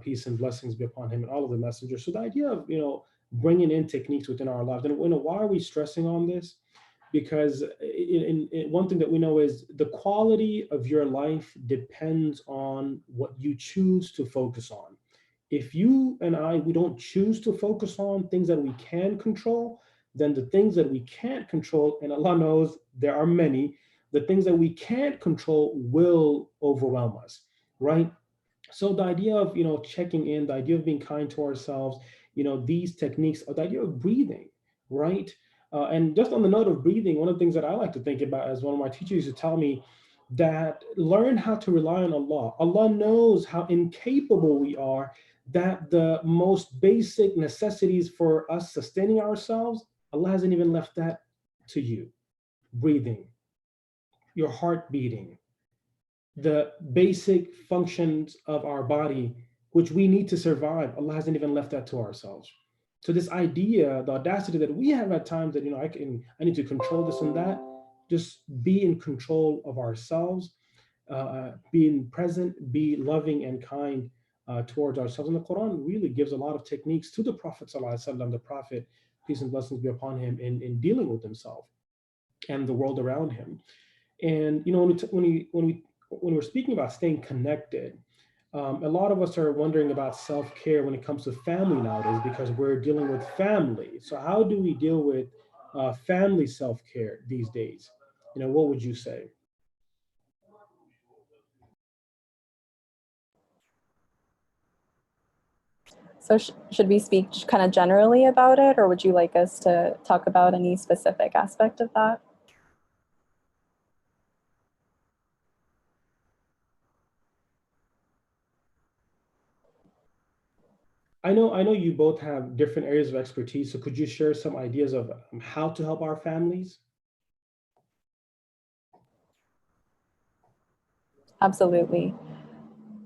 peace and blessings be upon him, and all of the messengers. So the idea of bringing in techniques within our lives, and why are we stressing on this? Because one thing that we know is the quality of your life depends on what you choose to focus on. If you and we don't choose to focus on things that we can control, then the things that we can't control, and Allah knows there are many, the things that we can't control will overwhelm us, right? So the idea of checking in, the idea of being kind to ourselves, these techniques, the idea of breathing, right? And just on the note of breathing, one of the things that I like to think about, as one of my teachers used to tell me, that learn how to rely on Allah. Allah knows how incapable we are, that the most basic necessities for us sustaining ourselves, Allah hasn't even left that to you. Breathing, your heart beating, the basic functions of our body, which we need to survive, Allah hasn't even left that to ourselves. So this idea, the audacity that we have at times that, I need to control this and that, just be in control of ourselves, being present, be loving and kind towards ourselves. And the Quran really gives a lot of techniques to the Prophet ﷺ, the Prophet, peace and blessings be upon him, in dealing with himself and the world around him. And when we're speaking about staying connected, a lot of us are wondering about self-care when it comes to family nowadays, because we're dealing with family. So how do we deal with family self-care these days? What would you say? So should we speak kind of generally about it, or would you like us to talk about any specific aspect of that? I know you both have different areas of expertise, so could you share some ideas of how to help our families? Absolutely.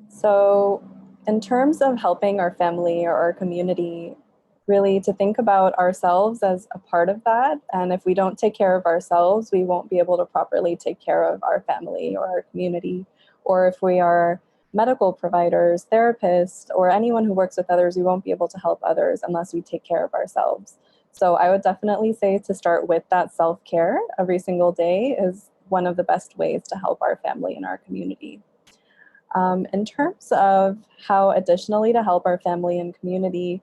So in terms of helping our family or our community, really to think about ourselves as a part of that. And if we don't take care of ourselves, we won't be able to properly take care of our family or our community. Or if we are medical providers, therapists, or anyone who works with others, we won't be able to help others unless we take care of ourselves. So I would definitely say to start with that self-care every single day is one of the best ways to help our family and our community. In terms of how additionally to help our family and community,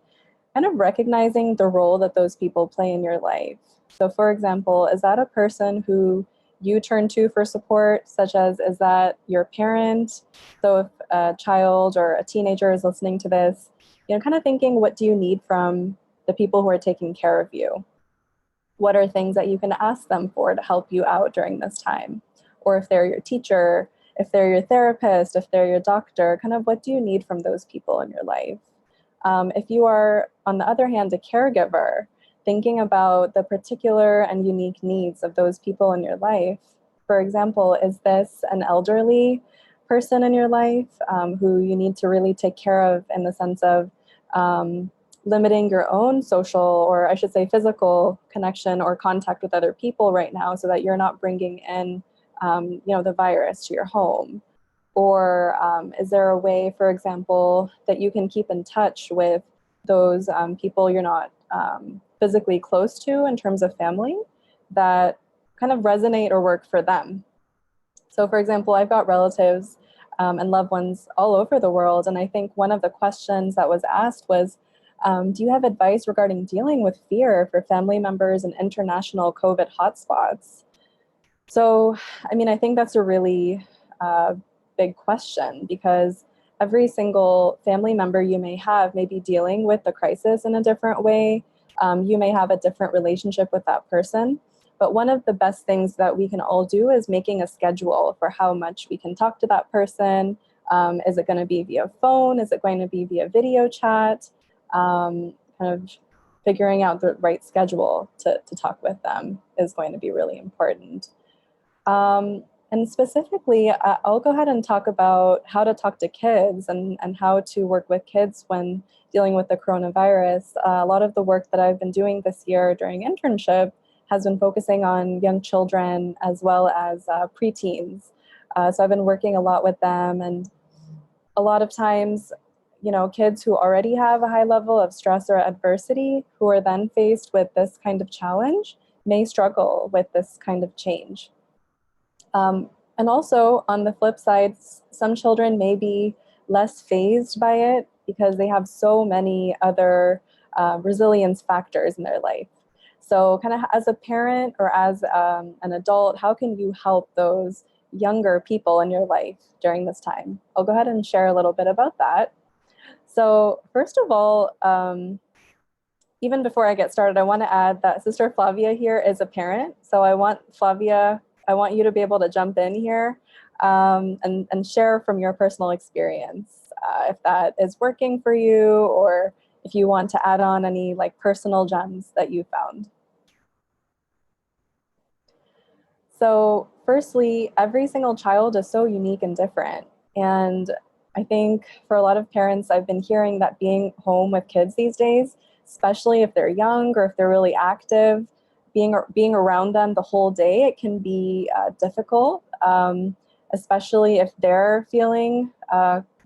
kind of recognizing the role that those people play in your life. So for example, is that a person who you turn to for support, such as, is that your parent? So if a child or a teenager is listening to this, kind of thinking, what do you need from the people who are taking care of you? What are things that you can ask them for to help you out during this time? Or if they're your teacher, if they're your therapist, if they're your doctor, kind of what do you need from those people in your life? If you are, on the other hand, a caregiver, thinking about the particular and unique needs of those people in your life. For example, is this an elderly person in your life who you need to really take care of in the sense of limiting your own social, or I should say physical connection or contact with other people right now, so that you're not bringing in the virus to your home? Or is there a way, for example, that you can keep in touch with those people you're not physically close to in terms of family that kind of resonate or work for them? So for example, I've got relatives and loved ones all over the world. And I think one of the questions that was asked was, do you have advice regarding dealing with fear for family members in international COVID hotspots? So, I mean, I think that's a really big question, because every single family member you may have may be dealing with the crisis in a different way. You may have a different relationship with that person. But one of the best things that we can all do is making a schedule for how much we can talk to that person. Is it going to be via phone? Is it going to be via video chat? Kind of figuring out the right schedule to talk with them is going to be really important. And specifically, I'll go ahead and talk about how to talk to kids and how to work with kids when dealing with the coronavirus. A lot of the work that I've been doing this year during internship has been focusing on young children as well as preteens. So I've been working a lot with them, and a lot of times, you know, kids who already have a high level of stress or adversity who are then faced with this kind of challenge may struggle with this kind of change. And also, on the flip side, some children may be less phased by it because they have so many other resilience factors in their life. So kind of as a parent or as an adult, how can you help those younger people in your life during this time? I'll go ahead and share a little bit about that. So first of all, even before I get started, I want to add that Sister Flavia here is a parent. So I want you to be able to jump in here and share from your personal experience, if that is working for you, or if you want to add on any like personal gems that you found. So firstly, every single child is so unique and different. And I think for a lot of parents, I've been hearing that being home with kids these days, especially if they're young or if they're really active, being around them the whole day, it can be difficult, especially if they're feeling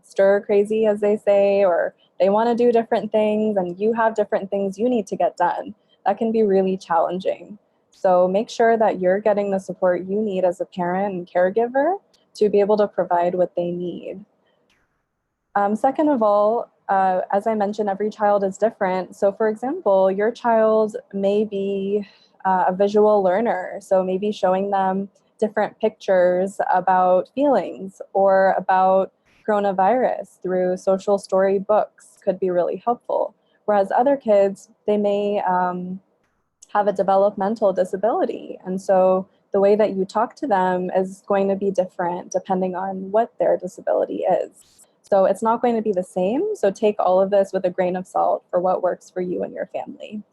stir crazy, as they say, or they want to do different things and you have different things you need to get done. That can be really challenging. So make sure that you're getting the support you need as a parent and caregiver to be able to provide what they need. Second of all, as I mentioned, every child is different. So for example, your child may be a visual learner. So maybe showing them different pictures about feelings or about coronavirus through social story books could be really helpful. Whereas other kids, they may have a developmental disability. And so the way that you talk to them is going to be different depending on what their disability is. So it's not going to be the same. So take all of this with a grain of salt for what works for you and your family.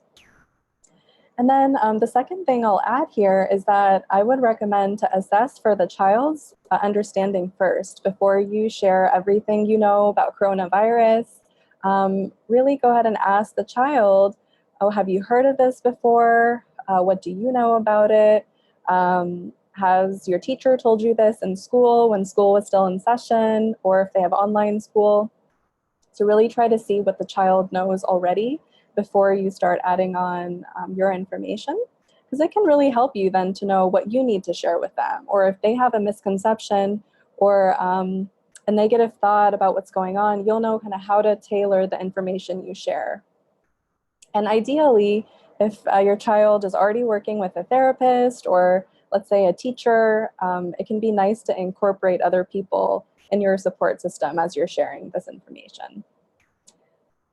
And then the second thing I'll add here is that I would recommend to assess for the child's understanding first before you share everything you know about coronavirus. Really go ahead and ask the child, oh, have you heard of this before? What do you know about it? Has your teacher told you this in school when school was still in session, or if they have online school? So really try to see what the child knows already before you start adding on your information, because it can really help you then to know what you need to share with them, or if they have a misconception or a negative thought about what's going on, you'll know kind of how to tailor the information you share. And ideally, if your child is already working with a therapist or let's say a teacher, it can be nice to incorporate other people in your support system as you're sharing this information.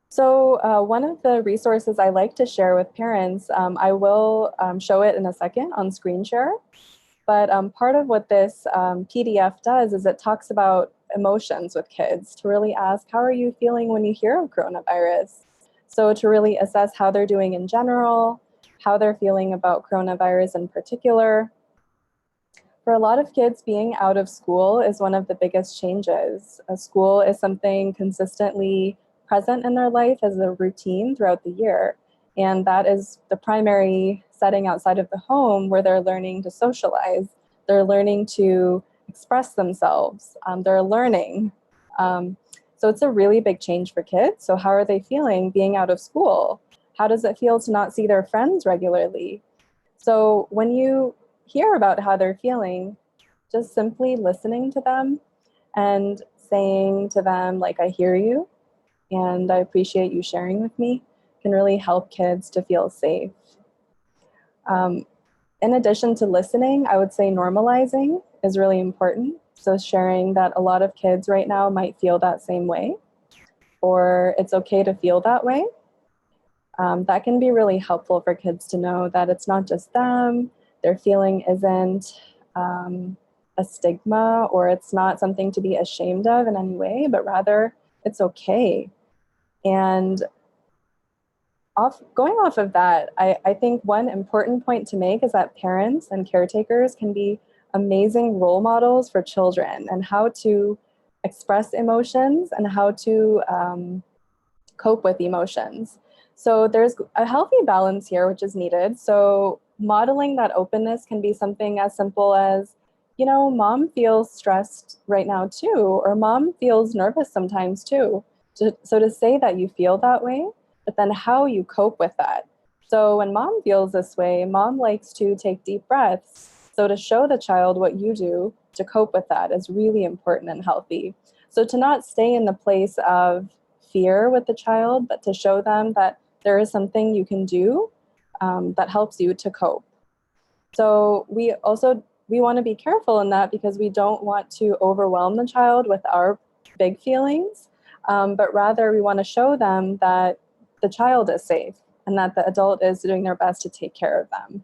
So one of the resources I like to share with parents, I will show it in a second on screen share, but part of what this PDF does is it talks about emotions with kids to really ask, how are you feeling when you hear of coronavirus? So to really assess how they're doing in general, how they're feeling about coronavirus in particular. For a lot of kids, being out of school is one of the biggest changes. School is something consistently present in their life as a routine throughout the year. And that is the primary setting outside of the home where they're learning to socialize. They're learning to express themselves. They're learning. So it's a really big change for kids. So how are they feeling being out of school? How does it feel to not see their friends regularly? So when you hear about how they're feeling, just simply listening to them and saying to them, like, I hear you and I appreciate you sharing with me, can really help kids to feel safe. In addition to listening, I would say normalizing is really important. So sharing that a lot of kids right now might feel that same way, or it's okay to feel that way. That can be really helpful for kids to know that it's not just them, their feeling isn't a stigma, or it's not something to be ashamed of in any way, but rather it's okay. And going off of that, I think one important point to make is that parents and caretakers can be amazing role models for children and how to express emotions and how to cope with emotions. So there's a healthy balance here, which is needed. So modeling that openness can be something as simple as, mom feels stressed right now too, or mom feels nervous sometimes too. So to say that you feel that way, but then how you cope with that. So when mom feels this way, mom likes to take deep breaths. So to show the child what you do to cope with that is really important and healthy. So to not stay in the place of fear with the child, but to show them that there is something you can do that helps you to cope. So we want to be careful in that because we don't want to overwhelm the child with our big feelings, but rather we want to show them that the child is safe and that the adult is doing their best to take care of them.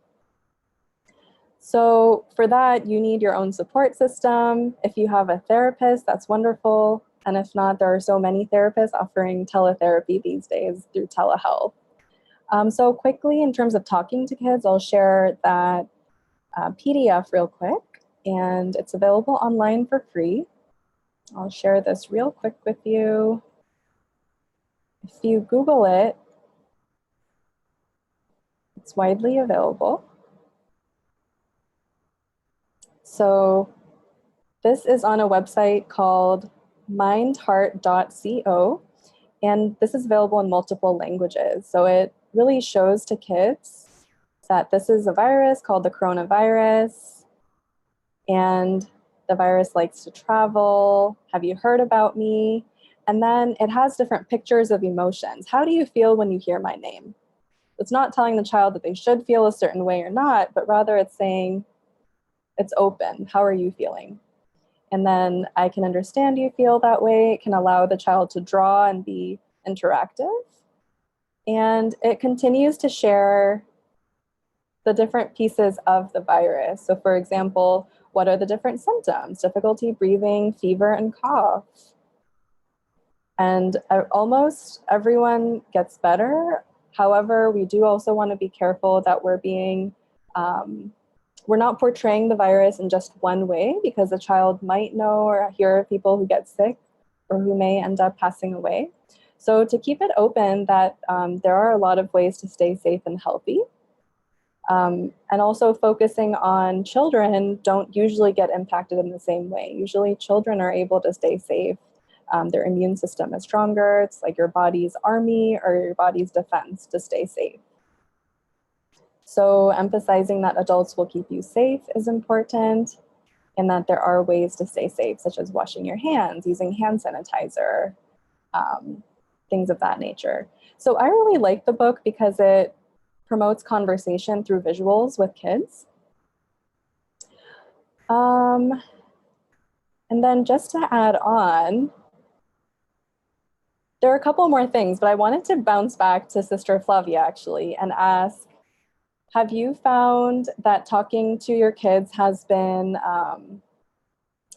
So for that, you need your own support system. If you have a therapist, that's wonderful. And if not, there are so many therapists offering teletherapy these days through telehealth. So quickly, in terms of talking to kids, I'll share that PDF real quick, and it's available online for free. I'll share this real quick with you. If you Google it, it's widely available. So this is on a website called mindheart.co, and this is available in multiple languages. So it really shows to kids that this is a virus called the coronavirus, and the virus likes to travel. Have you heard about me? And then it has different pictures of emotions. How do you feel when you hear my name? It's not telling the child that they should feel a certain way or not, but rather it's saying, it's open. How are you feeling? And then I can understand you feel that way. It can allow the child to draw and be interactive. And it continues to share the different pieces of the virus. So for example, what are the different symptoms? Difficulty breathing, fever, and cough. And almost everyone gets better. However, we do also want to be careful that we're not portraying the virus in just one way, because a child might know or hear of people who get sick or who may end up passing away. So to keep it open that there are a lot of ways to stay safe and healthy. And also focusing on children don't usually get impacted in the same way. Usually children are able to stay safe. Their immune system is stronger. It's like your body's army or your body's defense to stay safe. So emphasizing that adults will keep you safe is important, and that there are ways to stay safe, such as washing your hands, using hand sanitizer, things of that nature. So I really like the book because it promotes conversation through visuals with kids. And then just to add on, there are a couple more things, but I wanted to bounce back to Sister Flavia actually and ask, have you found that talking to your kids has been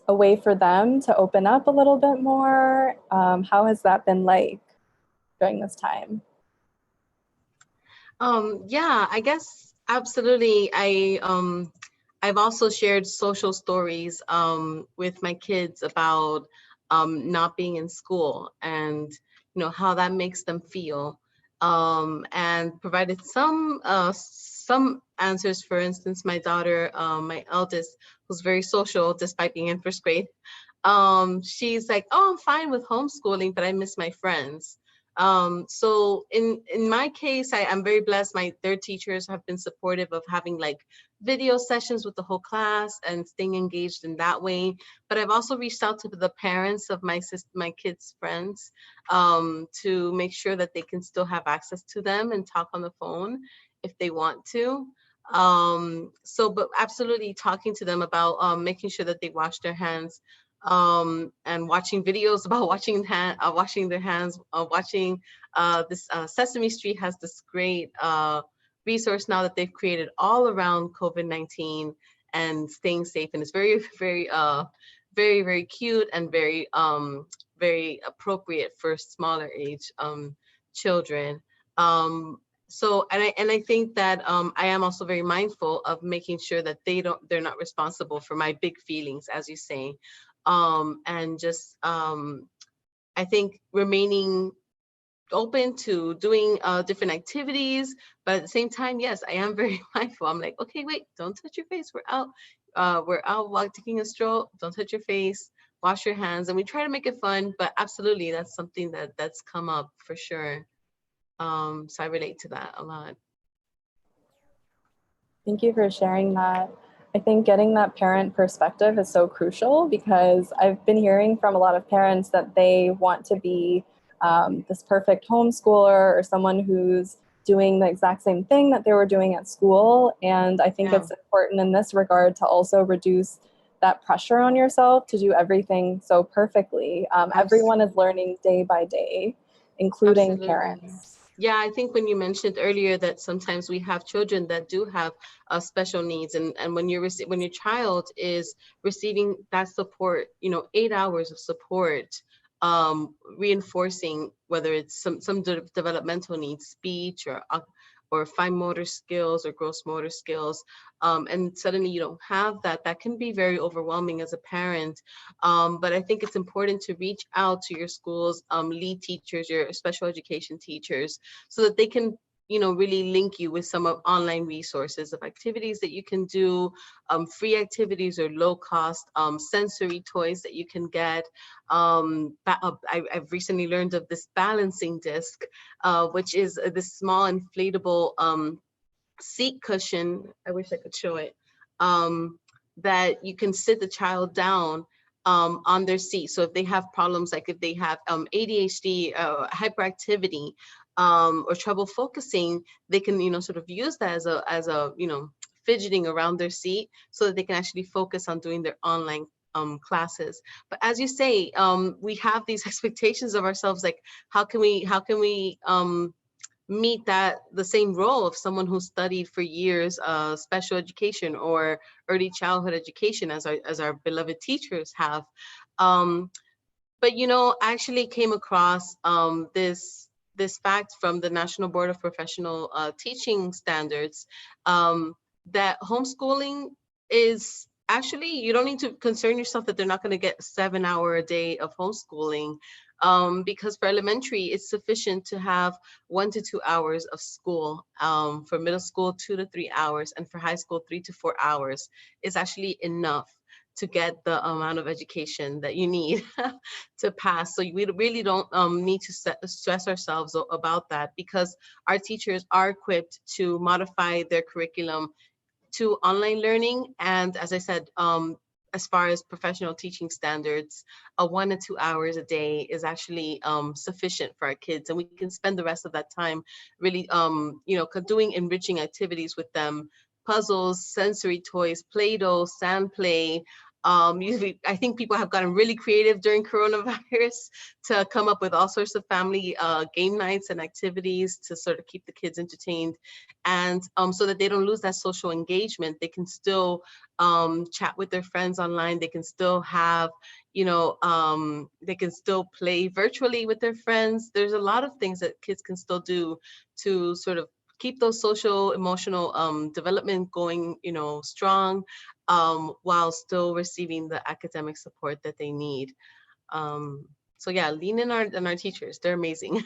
a way for them to open up a little bit more? How has that been like during this time? Yeah, I guess absolutely. I've also shared social stories with my kids about not being in school and how that makes them feel, and provided some answers. For instance, my daughter, my eldest, who's very social despite being in first grade, she's like, "Oh, I'm fine with homeschooling, but I miss my friends." So in my case, I'm very blessed. Their teachers have been supportive of having like video sessions with the whole class and staying engaged in that way. But I've also reached out to the parents of my kids' friends to make sure that they can still have access to them and talk on the phone if they want to. But absolutely talking to them about making sure that they wash their hands, and watching videos about washing their hands, watching this Sesame Street has this great resource now that they've created all around COVID-19 and staying safe, and it's very, very, very, very cute and very, very appropriate for smaller age children. Um, and I think that I am also very mindful of making sure that they're not responsible for my big feelings, as you say, and just I think remaining open to doing different activities, but at the same time, yes, I am very mindful. I'm like, okay, wait, don't touch your face. We're out while taking a stroll. Don't touch your face. Wash your hands, and we try to make it fun. But absolutely, that's something that's come up for sure. So I relate to that a lot. Thank you for sharing that. I think getting that parent perspective is so crucial, because I've been hearing from a lot of parents that they want to be this perfect homeschooler or someone who's doing the exact same thing that they were doing at school. And I think Yeah. it's important in this regard to also reduce that pressure on yourself to do everything so perfectly. Everyone is learning day by day, including Absolutely. parents. Yeah, I think when you mentioned earlier that sometimes we have children that do have special needs, and when when your child is receiving that support, 8 hours of support, reinforcing whether it's some developmental needs, speech or fine motor skills or gross motor skills, and suddenly you don't have that, that can be very overwhelming as a parent. But I think it's important to reach out to your school's lead teachers, your special education teachers, so that they can really link you with some of online resources of activities that you can do, free activities or low cost sensory toys that you can get. I've recently learned of this balancing disc, which is this small inflatable seat cushion. I wish I could show it. That you can sit the child down on their seat. So if they have problems, like if they have ADHD, hyperactivity, or trouble focusing, they can, sort of use that as a, fidgeting around their seat so that they can actually focus on doing their online classes. But as you say, we have these expectations of ourselves, like how can we meet the same role of someone who studied for years special education or early childhood education, as our beloved teachers have. But I actually came across this fact from the National Board of Professional Teaching Standards, that homeschooling is actually, you don't need to concern yourself that they're not going to get 7 hour a day of homeschooling, because for elementary, it's sufficient to have 1 to 2 hours of school. For middle school, 2 to 3 hours, and for high school, 3 to 4 hours is actually enough to get the amount of education that you need to pass. So we really don't need to stress ourselves about that, because our teachers are equipped to modify their curriculum to online learning. And as I said, as far as professional teaching standards, 1 to 2 hours a day is actually sufficient for our kids. And we can spend the rest of that time really, doing enriching activities with them, puzzles, sensory toys, Play-Doh, sand play. Usually, I think people have gotten really creative during coronavirus to come up with all sorts of family game nights and activities to sort of keep the kids entertained. And so that they don't lose that social engagement, they can still chat with their friends online. They can still have, they can still play virtually with their friends. There's a lot of things that kids can still do to sort of keep those social emotional development going, strong, while still receiving the academic support that they need. So yeah, lean in on our teachers. They're amazing.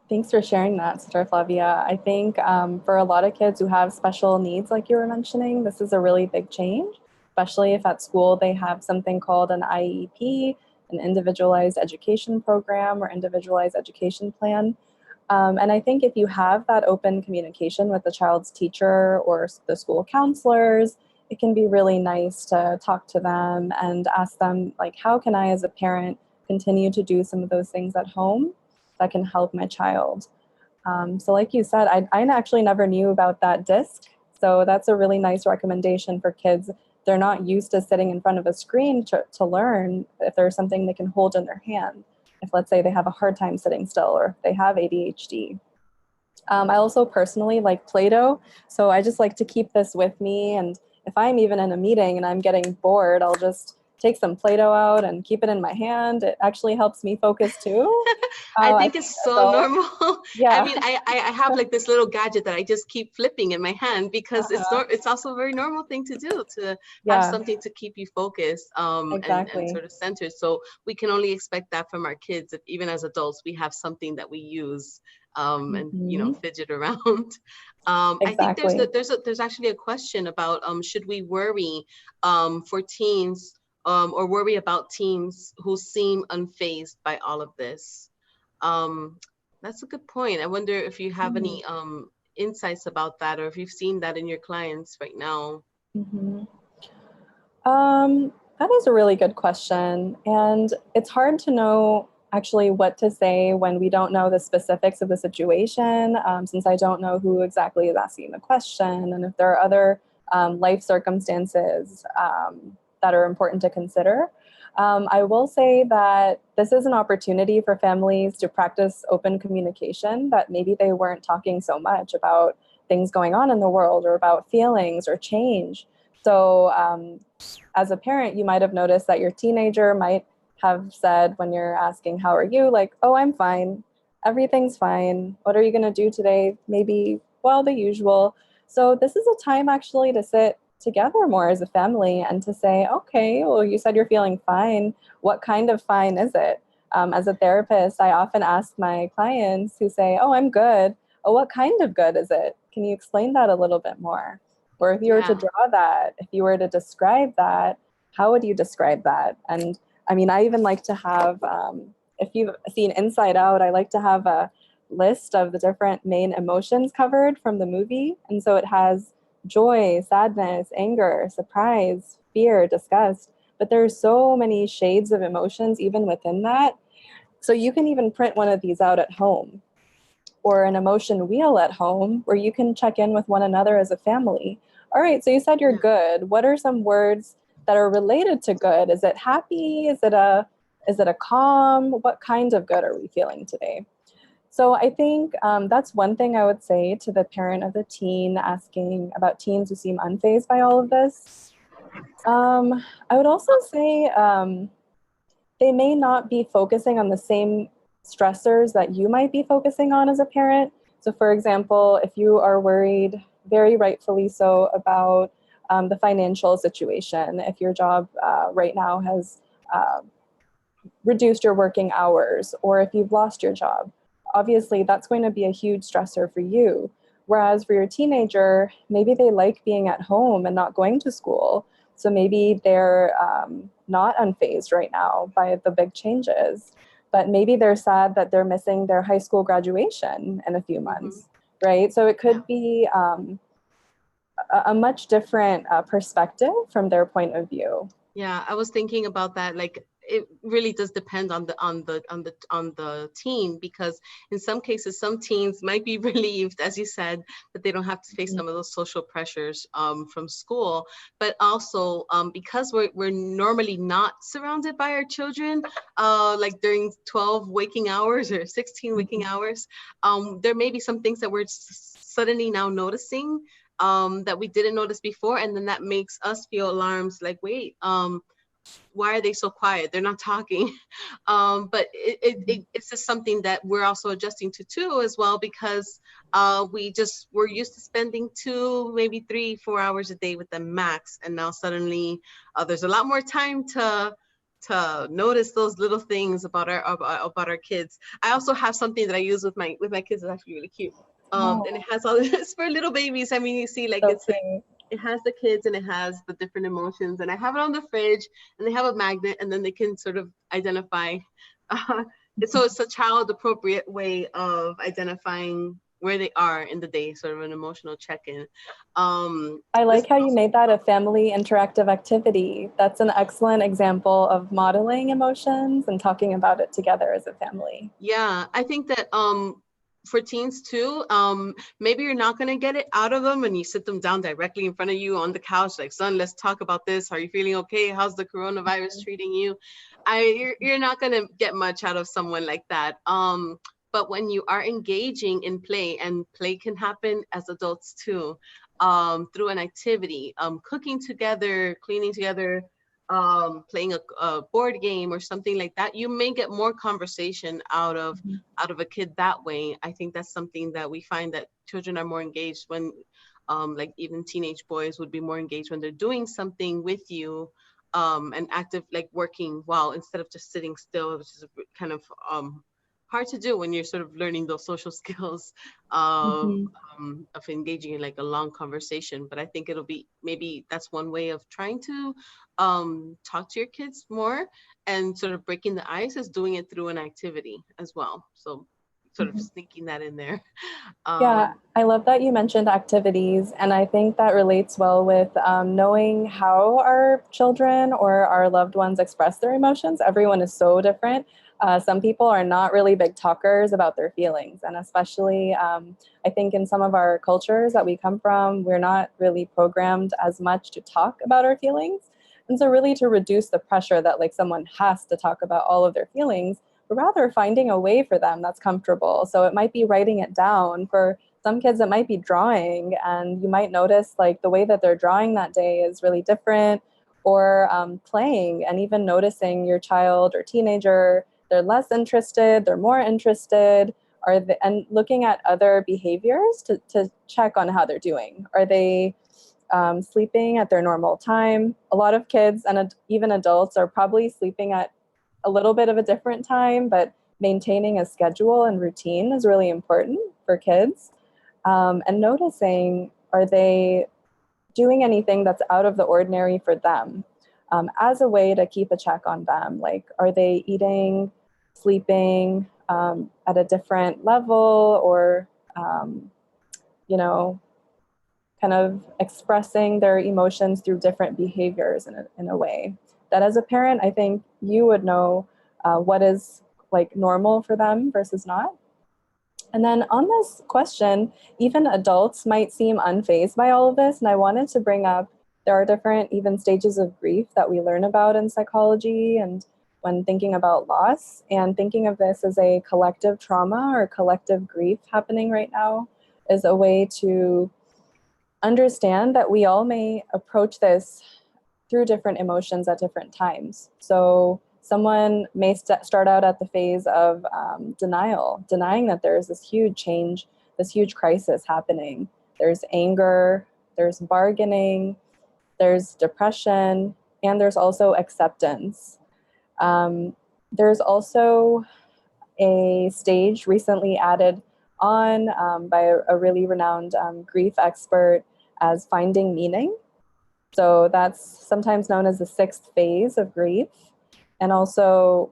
Thanks for sharing that, Sister Flavia. I think for a lot of kids who have special needs, like you were mentioning, this is a really big change, especially if at school they have something called an IEP, an individualized education program or individualized education plan. And I think if you have that open communication with the child's teacher or the school counselors, it can be really nice to talk to them and ask them, like, how can I as a parent continue to do some of those things at home that can help my child? So like you said, I actually never knew about that disc. So that's a really nice recommendation for kids. They're not used to sitting in front of a screen to learn. If there's something they can hold in their hand, if let's say they have a hard time sitting still or if they have ADHD. I also personally like Play-Doh. So I just like to keep this with me. And if I'm even in a meeting and I'm getting bored, I'll just take some Play-Doh out and keep it in my hand. It actually helps me focus too. I I think think it's so so. normal. I Yeah. mean, I have like this little gadget that I just keep flipping in my hand because Uh-huh. it's also a very normal thing to do, to have Yeah, something to keep you focused and exactly. sort of centered. So we can only expect that from our kids, if even as adults we have something that we use and Hmm. fidget around. I think Exactly. there's actually a question about should we worry for teens or worry about teens who seem unfazed by all of this. Um, that's a good point. I wonder if you have Mhm. any insights about that, or if you've seen that in your clients right now. Mhm. That is a really good question. And it's hard to know actually what to say when we don't know the specifics of the situation, since I don't know who exactly is asking the question and if there are other life circumstances that are important to consider. I will say that this is an opportunity for families to practice open communication, that maybe they weren't talking so much about things going on in the world or about feelings or change. So as a parent, you might have noticed that your teenager might have said when you're asking, how are you? Like, oh, I'm fine. Everything's fine. What are you going to do today? Maybe, well, the usual. So this is a time actually to sit together more as a family and to say, okay, well, you said you're feeling fine. What kind of fine is it? As a therapist, I often ask my clients who say, oh, I'm good. Oh, what kind of good is it? Can you explain that a little bit more? Or if you were to Yeah, draw that, if you were to describe that, how would you describe that? And I mean, I even like to have, if you've seen Inside Out, I like to have a list of the different main emotions covered from the movie. And so it has joy, sadness, anger, surprise, fear, disgust. But there's so many shades of emotions even within that. So you can even print one of these out at home or an emotion wheel at home where you can check in with one another as a family. All right, so you said you're yeah, good. What are some words that are related to good? Is it happy? Is it a calm? What kind of good are we feeling today? So I think that's one thing I would say to the parent of the teen asking about teens who seem unfazed by all of this. I would also say they may not be focusing on the same stressors that you might be focusing on as a parent. So, for example, if you are worried, very rightfully so, about the financial situation, if your job right now has uh, reduced your working hours, or if you've lost your job, obviously that's going to be a huge stressor for you. Whereas for your teenager, maybe they like being at home and not going to school. So maybe they're not unfazed right now by the big changes, but maybe they're sad that they're missing their high school graduation in a few hmm months, right? So it yeah. could be a much different perspective from their point of view. Yeah, I was thinking about that. Like, it really does depend on the teen, because in some cases, some teens might be relieved, as you said, that they don't have to face some of those social pressures from school. But also, because we're normally not surrounded by our children, like during 12 waking hours or 16 waking Mhm. hours, there may be some things that we're suddenly now noticing that we didn't notice before, and then that makes us feel alarms, like, wait, why are they so quiet? They're not talking. But it's just something that we're also adjusting to too as well, because we're used to spending 2, maybe 3, 4 hours a day with them max, and now suddenly there's a lot more time to notice those little things about our kids. I also have something that I use with my kids that's actually really cute. And Oh, it has all this for little babies. I mean, you see, like, so it's like cute. it has the kids and it has the different emotions, and I have it on the fridge, and they have a magnet, and then they can sort of identify. Uh, so it's a child appropriate way of identifying where they are in the day, sort of an emotional check-in. I This like how you made that a family interactive activity. That's an excellent example of modeling emotions and talking about it together as a family. Yeah, I think that for teens too, maybe you're not going to get it out of them and you sit them down directly in front of you on the couch, like, son, let's talk about this. Are you feeling okay? How's the coronavirus treating you? You're not going to get much out of someone like that. But when you are engaging in play, and play can happen as adults too, through an activity, cooking together, cleaning together, playing a board game or something like that, you may get more conversation out of a kid that way. I think that's something that we find, that children are more engaged when, like even teenage boys would be more engaged when they're doing something with you, and active, like working while, instead of just sitting still, which is kind of hard to do when you're sort of learning those social skills of engaging in like a long conversation. But I think it'll be, maybe that's one way of trying to talk to your kids more and sort of breaking the ice, is doing it through an activity as well. So sort of sneaking that in there. Yeah, I love that you mentioned activities, and I think that relates well with knowing how our children or our loved ones express their emotions. Everyone is so different. Some people are not really big talkers about their feelings, and especially I think in some of our cultures that we come from, we're not really programmed as much to talk about our feelings. And so really, to reduce the pressure that like someone has to talk about all of their feelings, but rather finding a way for them that's comfortable. So it might be writing it down. For some kids, it might be drawing, and you might notice like the way that they're drawing that day is really different, or playing, and even noticing your child or teenager, they're less interested, they're more interested, and looking at other behaviors to check on how they're doing. Are they sleeping at their normal time? A lot of kids and even adults are probably sleeping at a little bit of a different time, but maintaining a schedule and routine is really important for kids. And noticing, are they doing anything that's out of the ordinary for them, as a way to keep a check on them? Like, are they eating, sleeping at a different level, or, you know, kind of expressing their emotions through different behaviors in a way that, as a parent, I think you would know what is like normal for them versus not. And then on this question, even adults might seem unfazed by all of this. And I wanted to bring up, there are different even stages of grief that we learn about in psychology and when thinking about loss, and thinking of this as a collective trauma or collective grief happening right now is a way to understand that we all may approach this through different emotions at different times. So someone may start out at the phase of denial, denying that there's this huge change, this huge crisis happening. There's anger, there's bargaining, there's depression, and there's also acceptance. There's also a stage recently added on by a really renowned grief expert as finding meaning. So that's sometimes known as the sixth phase of grief. And also,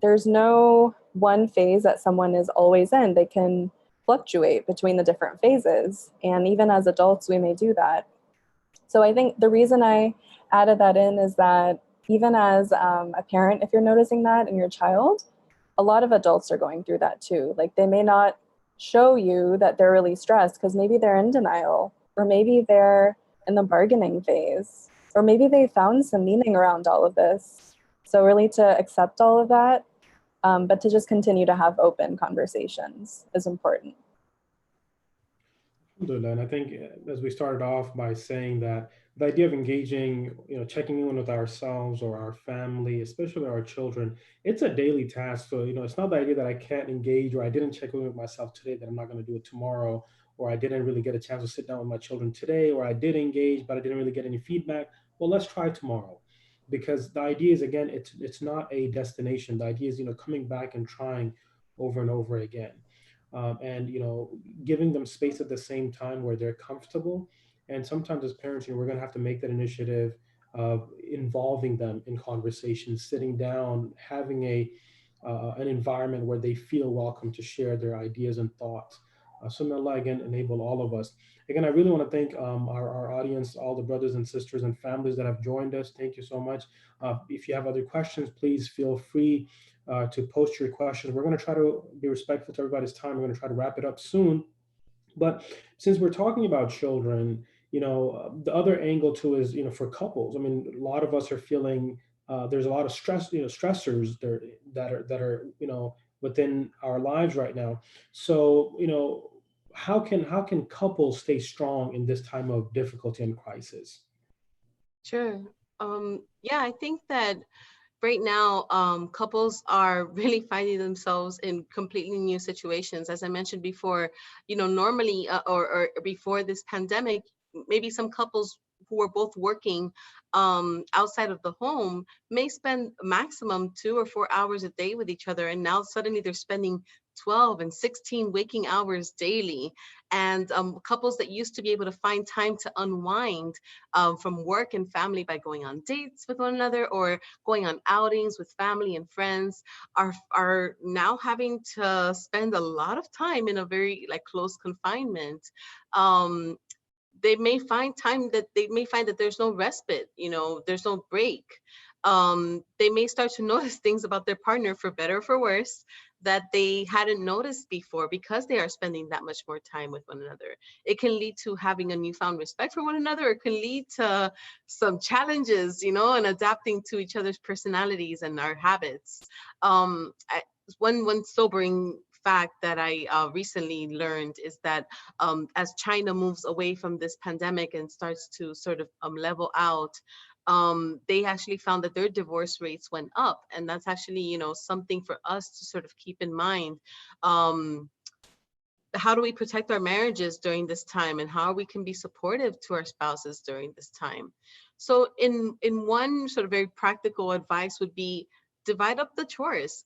there's no one phase that someone is always in. They can fluctuate between the different phases. And even as adults, we may do that. So I think the reason I added that in is that even as a parent, if you're noticing that in your child, a lot of adults are going through that too. Like, they may not show you that they're really stressed because maybe they're in denial, or maybe they're in the bargaining phase, or maybe they found some meaning around all of this. So really to accept all of that, but to just continue to have open conversations is important. Alhamdulillah. And I think as we started off by saying that the idea of engaging, checking in with ourselves or our family, especially our children, it's a daily task. So, it's not the idea that I can't engage, or I didn't check in with myself today, that I'm not going to do it tomorrow, or I didn't really get a chance to sit down with my children today, or I did engage, but I didn't really get any feedback. Well, let's try tomorrow. Because the idea is, again, it's not a destination. The idea is, coming back and trying over and over again. And giving them space at the same time where they're comfortable. And sometimes as parents, we're going to have to make that initiative of involving them in conversations, sitting down, having an environment where they feel welcome to share their ideas and thoughts. So may Allah again enable all of us. Again, I really want to thank our audience, all the brothers and sisters and families that have joined us. Thank you so much. If you have other questions, please feel free to post your questions. We're going to try to be respectful to everybody's time. We're going to try to wrap it up soon. But since we're talking about children, the other angle too is, for couples. I mean, a lot of us are feeling there's a lot of stress, stressors there that are within our lives right now. So, how can couples stay strong in this time of difficulty and crisis? Sure. Yeah, I think that right now, couples are really finding themselves in completely new situations. As I mentioned before, normally or before this pandemic, maybe some couples who are both working outside of the home may spend maximum 2 or 4 hours a day with each other. And now suddenly they're spending 12 and 16 waking hours daily. And couples that used to be able to find time to unwind from work and family by going on dates with one another or going on outings with family and friends are now having to spend a lot of time in a very like close confinement. Um, they may find that there's no respite, there's no break. They may start to notice things about their partner, for better or for worse, that they hadn't noticed before because they are spending that much more time with one another. It can lead to having a newfound respect for one another. It can lead to some challenges, and adapting to each other's personalities and our habits. One sobering fact that I recently learned is that as China moves away from this pandemic and starts to sort of level out, they actually found that their divorce rates went up, and that's actually something for us to sort of keep in mind. Um, how do we protect our marriages during this time, and how we can be supportive to our spouses during this time? So in one sort of very practical advice would be divide up the chores.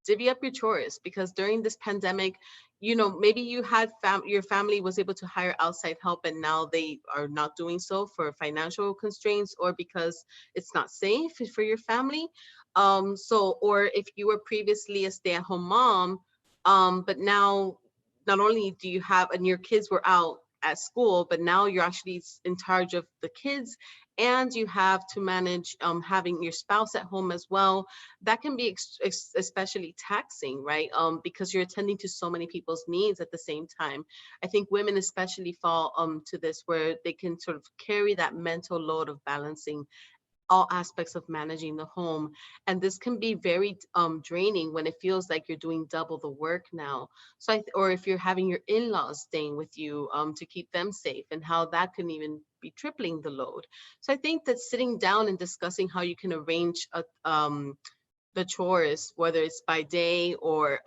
Divvy up your chores, because during this pandemic, maybe you had your family was able to hire outside help, and now they are not doing so for financial constraints or because it's not safe for your family. Or if you were previously a stay-at-home mom, but now not only do you have, and your kids were out at school, but now you're actually in charge of the kids, and you have to manage having your spouse at home as well. That can be especially taxing, right? Because you're attending to so many people's needs at the same time. I think women especially fall to this, where they can sort of carry that mental load of balancing all aspects of managing the home. And this can be very draining when it feels like you're doing double the work now. Or if you're having your in-laws staying with you to keep them safe, and how that can even be tripling the load. So I think that sitting down and discussing how you can arrange the chores, whether it's by day or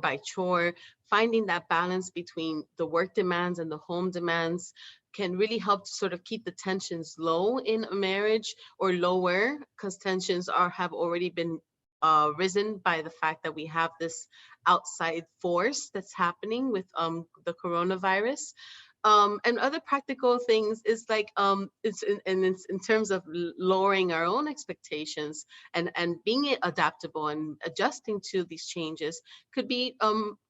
by chore, finding that balance between the work demands and the home demands can really help to sort of keep the tensions low in a marriage, or lower, because tensions have already been risen by the fact that we have this outside force that's happening with the coronavirus. And other practical things is like it's in terms of lowering our own expectations and being adaptable and adjusting to these changes, could be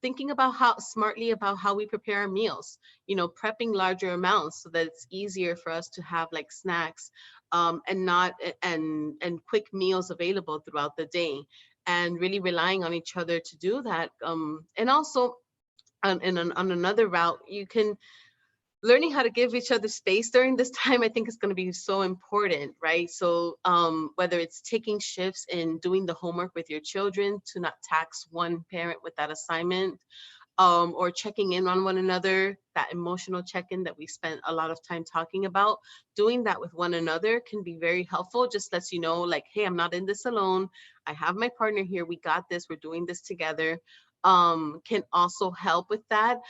thinking about how smartly about how we prepare our meals, prepping larger amounts so that it's easier for us to have like snacks and not and quick meals available throughout the day, and really relying on each other to do that. And also on another route, you can learning how to give each other space during this time, I think, is going to be so important, right? So whether it's taking shifts in doing the homework with your children to not tax one parent with that assignment, or checking in on one another, that emotional check-in that we spent a lot of time talking about, doing that with one another can be very helpful. Just lets you know, like, hey, I'm not in this alone. I have my partner here. We got this. We're doing this together. Can also help with that.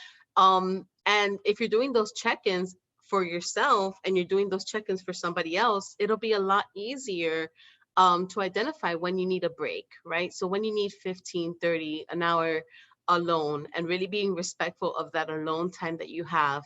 And if you're doing those check-ins for yourself and you're doing those check-ins for somebody else, it'll be a lot easier to identify when you need a break, right? So when you need 15, 30, an hour alone, and really being respectful of that alone time that you have,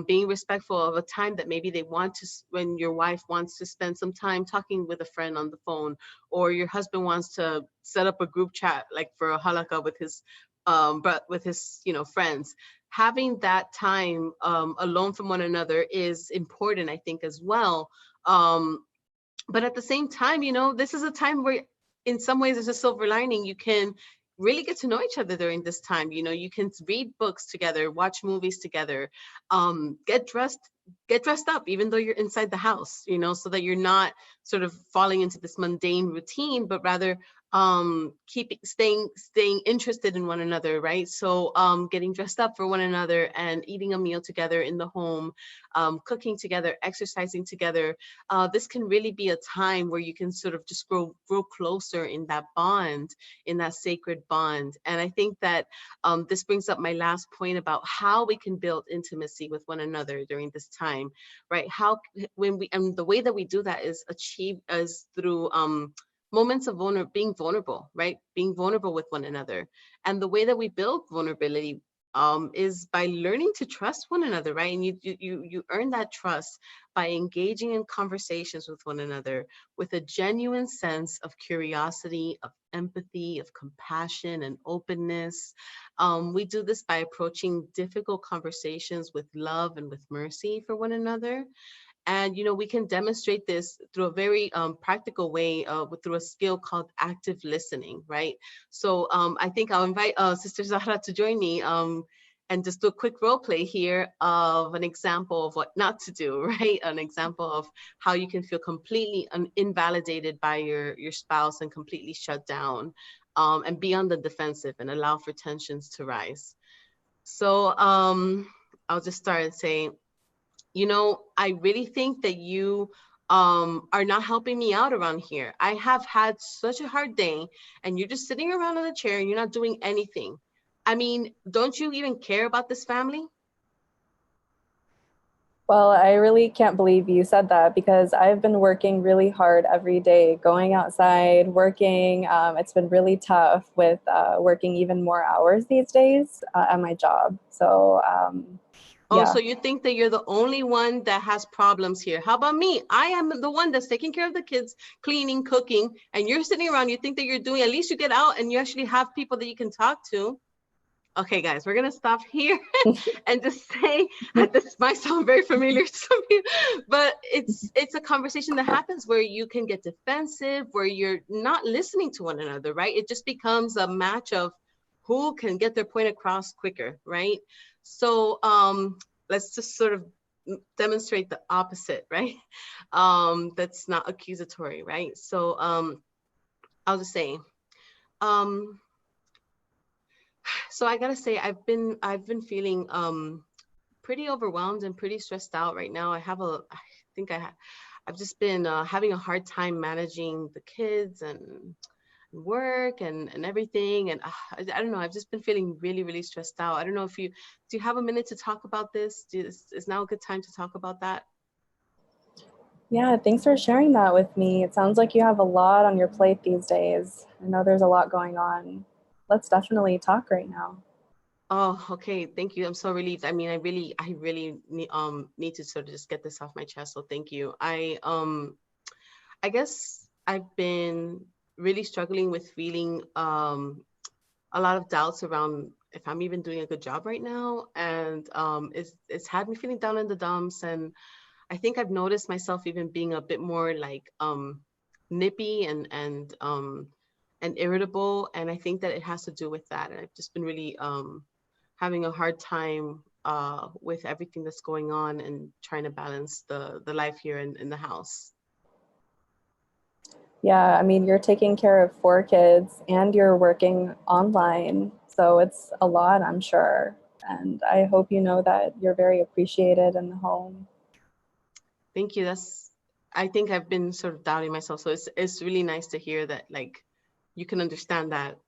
being respectful of a time that maybe they want to, when your wife wants to spend some time talking with a friend on the phone, or your husband wants to set up a group chat like for a halakha with his but with his, friends. Having that time alone from one another is important, I think, as well. Um, but at the same time, this is a time where in some ways there's a silver lining. You can really get to know each other during this time. You can read books together, watch movies together, get dressed up even though you're inside the house, so that you're not sort of falling into this mundane routine, but rather keeping staying interested in one another, right? So getting dressed up for one another and eating a meal together in the home, cooking together, exercising together. This can really be a time where you can sort of just grow closer in that bond, in that sacred bond. And I think that this brings up my last point about how we can build intimacy with one another during this time, right? And the way that we do that is through moments of being vulnerable, right? Being vulnerable with one another. And the way that we build vulnerability is by learning to trust one another, right? And you earn that trust by engaging in conversations with one another with a genuine sense of curiosity, of empathy, of compassion and openness. We do this by approaching difficult conversations with love and with mercy for one another. And, we can demonstrate this through a very practical way through a skill called active listening, right? So I think I'll invite Sister Zahra to join me and just do a quick role play here of an example of what not to do, right? An example of how you can feel completely invalidated by your spouse and completely shut down and be on the defensive and allow for tensions to rise. So I'll just start and say, I really think that you are not helping me out around here. I have had such a hard day and you're just sitting around in the chair and you're not doing anything. I mean, don't you even care about this family? Well, I really can't believe you said that because I've been working really hard every day, going outside, working. It's been really tough with working even more hours these days at my job. So, Oh, yeah. so you think that you're the only one that has problems here. How about me? I am the one that's taking care of the kids, cleaning, cooking, and you're sitting around, you think that you're doing, at least you get out and you actually have people that you can talk to. Okay, guys, we're gonna stop here and just say this might sound very familiar to some people, but it's a conversation that happens where you can get defensive, where you're not listening to one another, right? It just becomes a match of who can get their point across quicker, right? So let's just sort of demonstrate the opposite, right? That's not accusatory, right? So I'll just say, so I gotta say, I've been feeling pretty overwhelmed and pretty stressed out right now. I've just been having a hard time managing the kids and work and everything. And I don't know, I've just been feeling really, really stressed out. I don't know do you have a minute to talk about this? Is now a good time to talk about that? Yeah, thanks for sharing that with me. It sounds like you have a lot on your plate these days. I know there's a lot going on. Let's definitely talk right now. Oh, okay. Thank you. I'm so relieved. I mean, I really need to sort of just get this off my chest. So thank you. I guess I've been really struggling with feeling a lot of doubts around if I'm even doing a good job right now. And it's had me feeling down in the dumps. And I think I've noticed myself even being a bit more like nippy and irritable. And I think that it has to do with that. And I've just been really having a hard time with everything that's going on and trying to balance the life here in the house. Yeah, I mean, you're taking care of 4 kids and you're working online. So it's a lot, I'm sure. And I hope you know that you're very appreciated in the home. Thank you. I think I've been sort of doubting myself. So it's really nice to hear that, like, you can understand that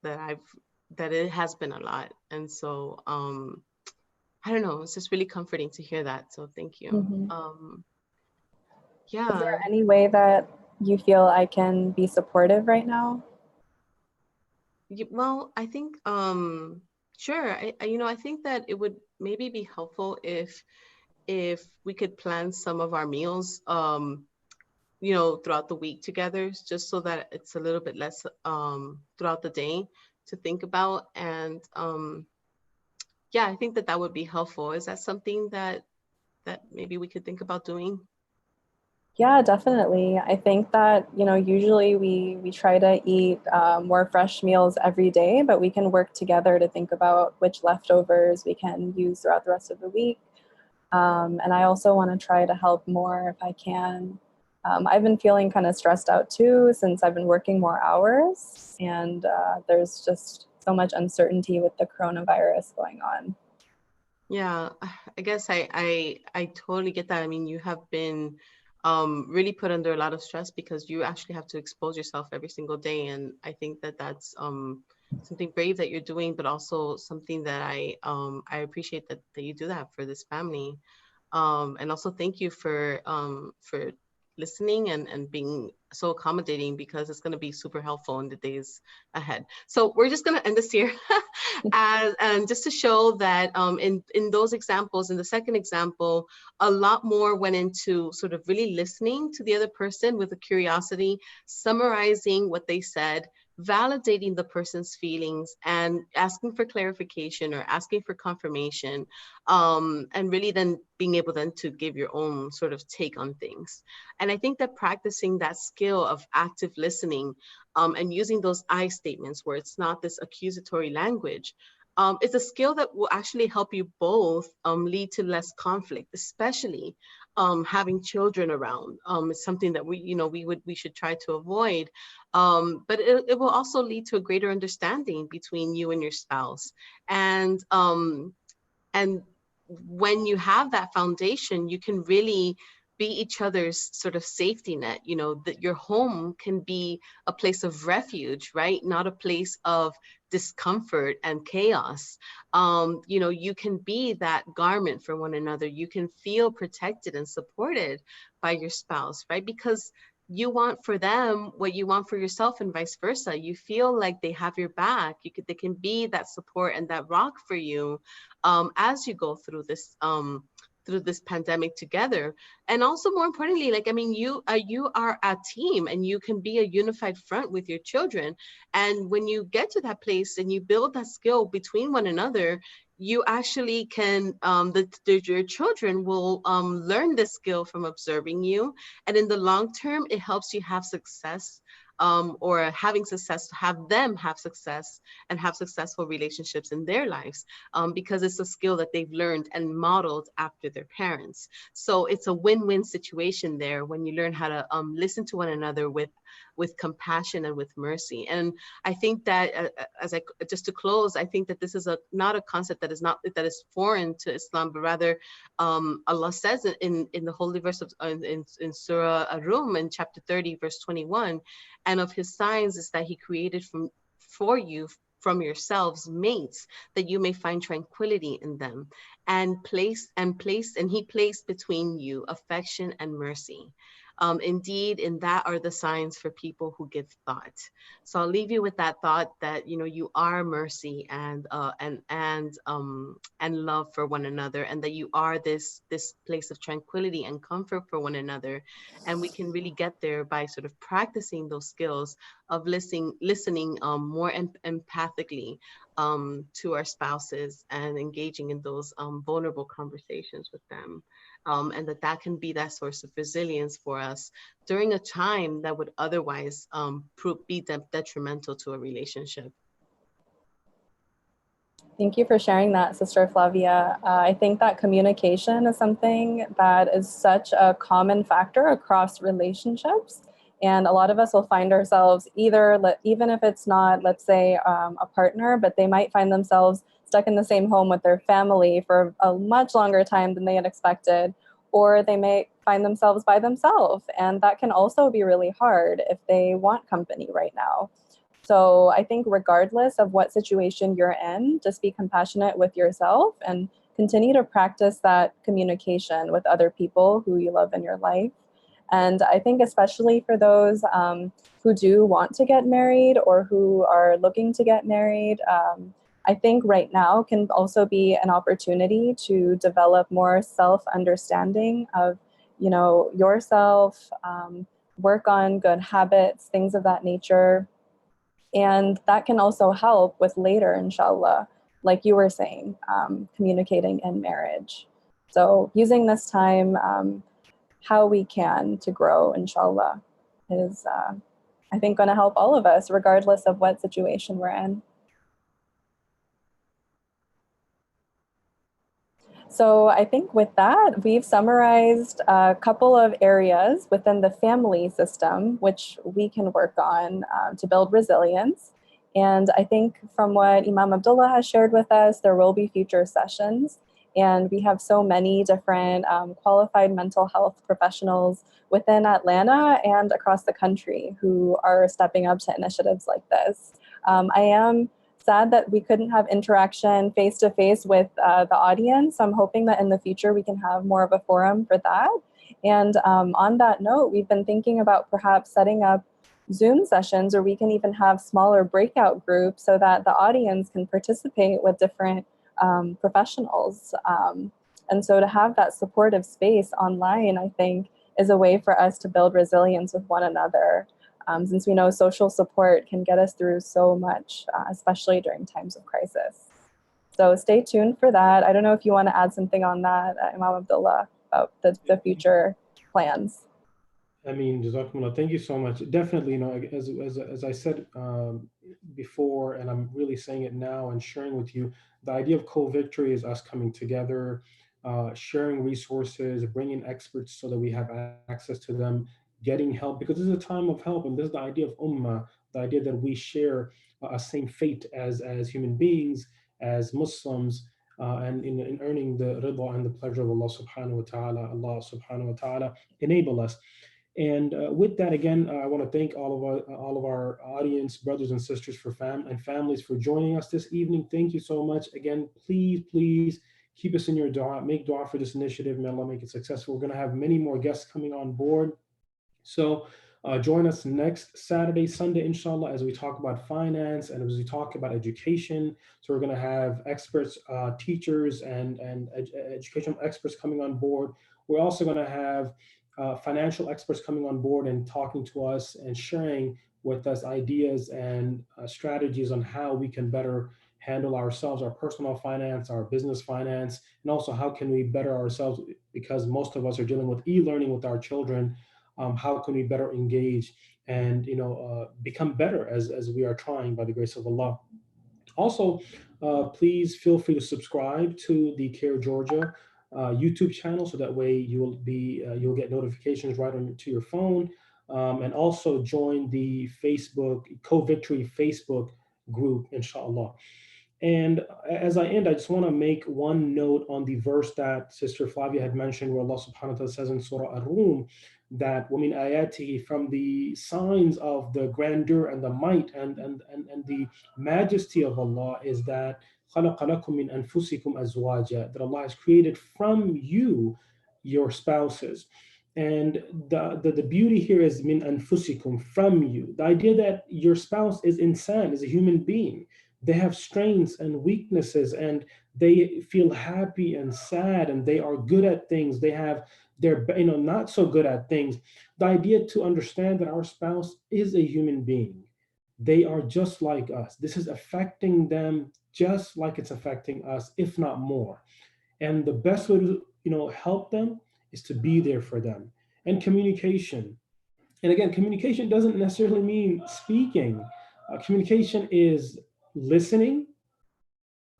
it has been a lot. And so I don't know, it's just really comforting to hear that. So thank you. Mm-hmm. Yeah. Is there any way that you feel I can be supportive right now? Well, I think sure. I think that it would maybe be helpful if we could plan some of our meals throughout the week together, just so that it's a little bit less throughout the day, to think about. And yeah, I think that that would be helpful. Is that something that maybe we could think about doing? Yeah, definitely. I think that, usually we try to eat more fresh meals every day, but we can work together to think about which leftovers we can use throughout the rest of the week. And I also want to try to help more if I can. I've been feeling kind of stressed out too since I've been working more hours, and there's just so much uncertainty with the coronavirus going on. Yeah, I guess I totally get that. I mean, you have been really put under a lot of stress because you actually have to expose yourself every single day, and I think that that's something brave that you're doing, but also something that I appreciate that you do that for this family. And also thank you for listening and being so accommodating, because it's going to be super helpful in the days ahead. So we're just going to end this here. And just to show that in those examples, in the second example, a lot more went into sort of really listening to the other person with a curiosity, summarizing what they said, validating the person's feelings, and asking for clarification or asking for confirmation, and really then being able then to give your own sort of take on things. And I think that practicing that skill of active listening, and using those I statements where it's not this accusatory language, it's a skill that will actually help you both lead to less conflict, especially having children around. It's something that we should try to avoid. But it will also lead to a greater understanding between you and your spouse. And when you have that foundation, you can really be each other's sort of safety net. That your home can be a place of refuge, right? Not a place of discomfort and chaos. You can be that garment for one another. You can feel protected and supported by your spouse, right? Because you want for them what you want for yourself, and vice versa. You feel like they have your back. They can be that support and that rock for you as you go through this pandemic together. And also, more importantly, like, I mean, you are a team, and you can be a unified front with your children. And when you get to that place and you build that skill between one another, you actually can, your children will learn this skill from observing you. And in the long term, it helps you have success, or having success, have them have success and have successful relationships in their lives, because it's a skill that they've learned and modeled after their parents. So it's a win-win situation there when you learn how to listen to one another with compassion and with mercy. And I think that just to close, I think that this is not a concept that is foreign to Islam, but rather Allah says in the holy verse of in Surah Ar-Rum in chapter 30 verse 21, and of his signs is that he created for you from yourselves mates, that you may find tranquility in them, and he placed between you affection and mercy. Indeed, in that are the signs for people who give thought. So I'll leave you with that thought that you are mercy and love for one another, and that you are this place of tranquility and comfort for one another. And we can really get there by sort of practicing those skills of listening more empathically to our spouses, and engaging in those vulnerable conversations with them. And that can be that source of resilience for us during a time that would otherwise be detrimental to a relationship. Thank you for sharing that, Sister Flavia. I think that communication is something that is such a common factor across relationships. And a lot of us will find ourselves either, even if it's not, let's say, a partner, but they might find themselves stuck in the same home with their family for a much longer time than they had expected, or they may find themselves by themselves. And that can also be really hard if they want company right now. So I think regardless of what situation you're in, just be compassionate with yourself and continue to practice that communication with other people who you love in your life. And I think especially for those who do want to get married or who are looking to get married, I think right now can also be an opportunity to develop more self-understanding of, yourself, work on good habits, things of that nature. And that can also help with later, inshallah, like you were saying, communicating in marriage. So using this time how we can to grow, inshallah, is, I think, going to help all of us, regardless of what situation we're in. So I think with that, we've summarized a couple of areas within the family system, which we can work on to build resilience. And I think from what Imam Abdullah has shared with us, there will be future sessions. And we have so many different qualified mental health professionals within Atlanta and across the country who are stepping up to initiatives like this. I am sad that we couldn't have interaction face-to-face with the audience. I'm hoping that in the future we can have more of a forum for that. And on that note, we've been thinking about perhaps setting up Zoom sessions, or we can even have smaller breakout groups so that the audience can participate with different professionals. And so to have that supportive space online, I think, is a way for us to build resilience with one another. Since we know social support can get us through so much, especially during times of crisis. So stay tuned for that. I don't know if you want to add something on that, Imam Abdullah, about the future plans. I mean, Jazakumullah, thank you so much. Definitely, you know, as I said before, and I'm really saying it now and sharing with you, the idea of co-victory is us coming together, sharing resources, bringing experts so that we have access to them, getting help, because this is a time of help. And this is the idea of ummah, the idea that we share a same fate as human beings, as Muslims, and in earning the ridha and the pleasure of Allah subhanahu wa ta'ala. Allah subhanahu wa ta'ala enable us. And with that, again, I want to thank all of our audience, brothers and sisters, and families for joining us this evening. Thank you so much. Again, please keep us in your dua. Make dua for this initiative. May Allah make it successful. We're going to have many more guests coming on board. So join us next Saturday, Sunday, inshallah, as we talk about finance and as we talk about education. So we're going to have experts, teachers, and educational experts coming on board. We're also going to have financial experts coming on board and talking to us and sharing with us ideas and strategies on how we can better handle ourselves, our personal finance, our business finance, and also how can we better ourselves, because most of us are dealing with e-learning with our children. How can we better engage and become better as we are trying by the grace of Allah. Also, please feel free to subscribe to the Care Georgia YouTube channel, so that way you'll get notifications right to your phone, and also join the Facebook Co-Victory Facebook group, inshallah. And as I end, I just want to make one note on the verse that Sister Flavia had mentioned, where Allah subhanahu wa ta'ala says in Surah Ar-Rum that وَمِنْ آيَاتِهِ, from the signs of the grandeur and the might and the majesty of Allah, is that خَلَقَ لَكُم مِّنْ أَنفُسِكُمْ أَزْوَاجًا, that Allah has created from you your spouses. And the beauty here is min anfusikum, from you. The idea that your spouse is insan, is a human being. They have strengths and weaknesses, and they feel happy and sad, and they are good at things. They're not so good at things. The idea to understand that our spouse is a human being. They are just like us. This is affecting them just like it's affecting us, if not more. And the best way to help them is to be there for them. And communication. And again, communication doesn't necessarily mean speaking. Communication is listening,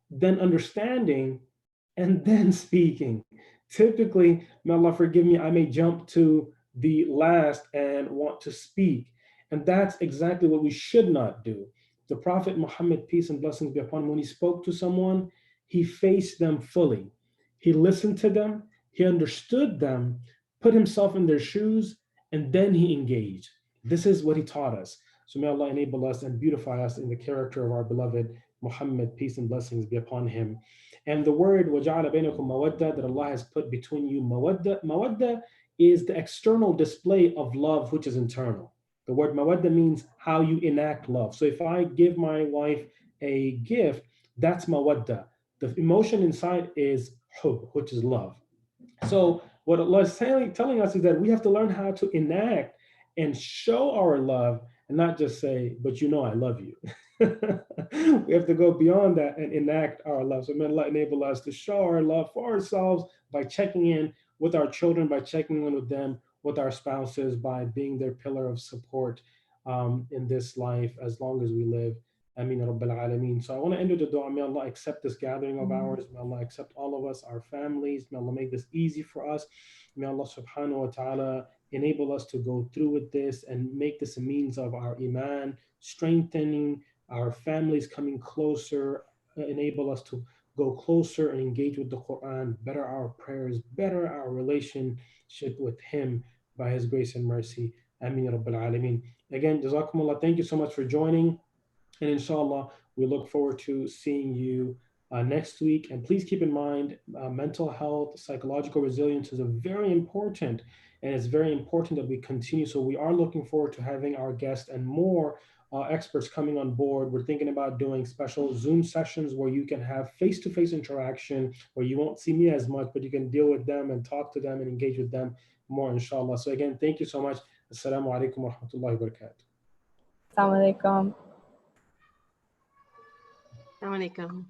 then understanding, and then speaking. Typically, may Allah forgive me, I may jump to the last and want to speak. And that's exactly what we should not do. The Prophet Muhammad, peace and blessings be upon him, when he spoke to someone, he faced them fully. He listened to them, he understood them, put himself in their shoes, and then he engaged. This is what he taught us. So may Allah enable us and beautify us in the character of our beloved Muhammad, peace and blessings be upon him. And the word وَجَعَلَ بَيْنَكُمْ مَوَدَّةً, that Allah has put between you mawadda. Mawadda is the external display of love, which is internal. The word mawadda means how you enact love. So if I give my wife a gift, that's mawadda. The emotion inside is hub, which is love. So what Allah is telling us is that we have to learn how to enact and show our love and not just say, but you know I love you. We have to go beyond that and enact our love. So may Allah enable us to show our love for ourselves by checking in with our children, by checking in with them, with our spouses, by being their pillar of support in this life as long as we live. Ameen ya Rabbil Alameen. So I want to end with a dua. May Allah accept this gathering of ours. May Allah accept all of us, our families. May Allah make this easy for us. May Allah subhanahu wa ta'ala enable us to go through with this and make this a means of our iman, strengthening our families, coming closer, enable us to go closer and engage with the Quran, better our prayers, better our relationship with Him by His grace and mercy. Ameen ya Rabbil Alameen. Again, Jazakumullah, thank you so much for joining. And inshallah, we look forward to seeing you next week. And please keep in mind, mental health, psychological resilience is a very important, and it's very important that we continue. So we are looking forward to having our guests and more experts coming on board. We're thinking about doing special Zoom sessions where you can have face-to-face interaction, where you won't see me as much, but you can deal with them and talk to them and engage with them more, inshallah. So again, thank you so much. Assalamu alaikum wa rahmatullahi wa barakatuh. Assalamu alaikum. Assalamu alaikum.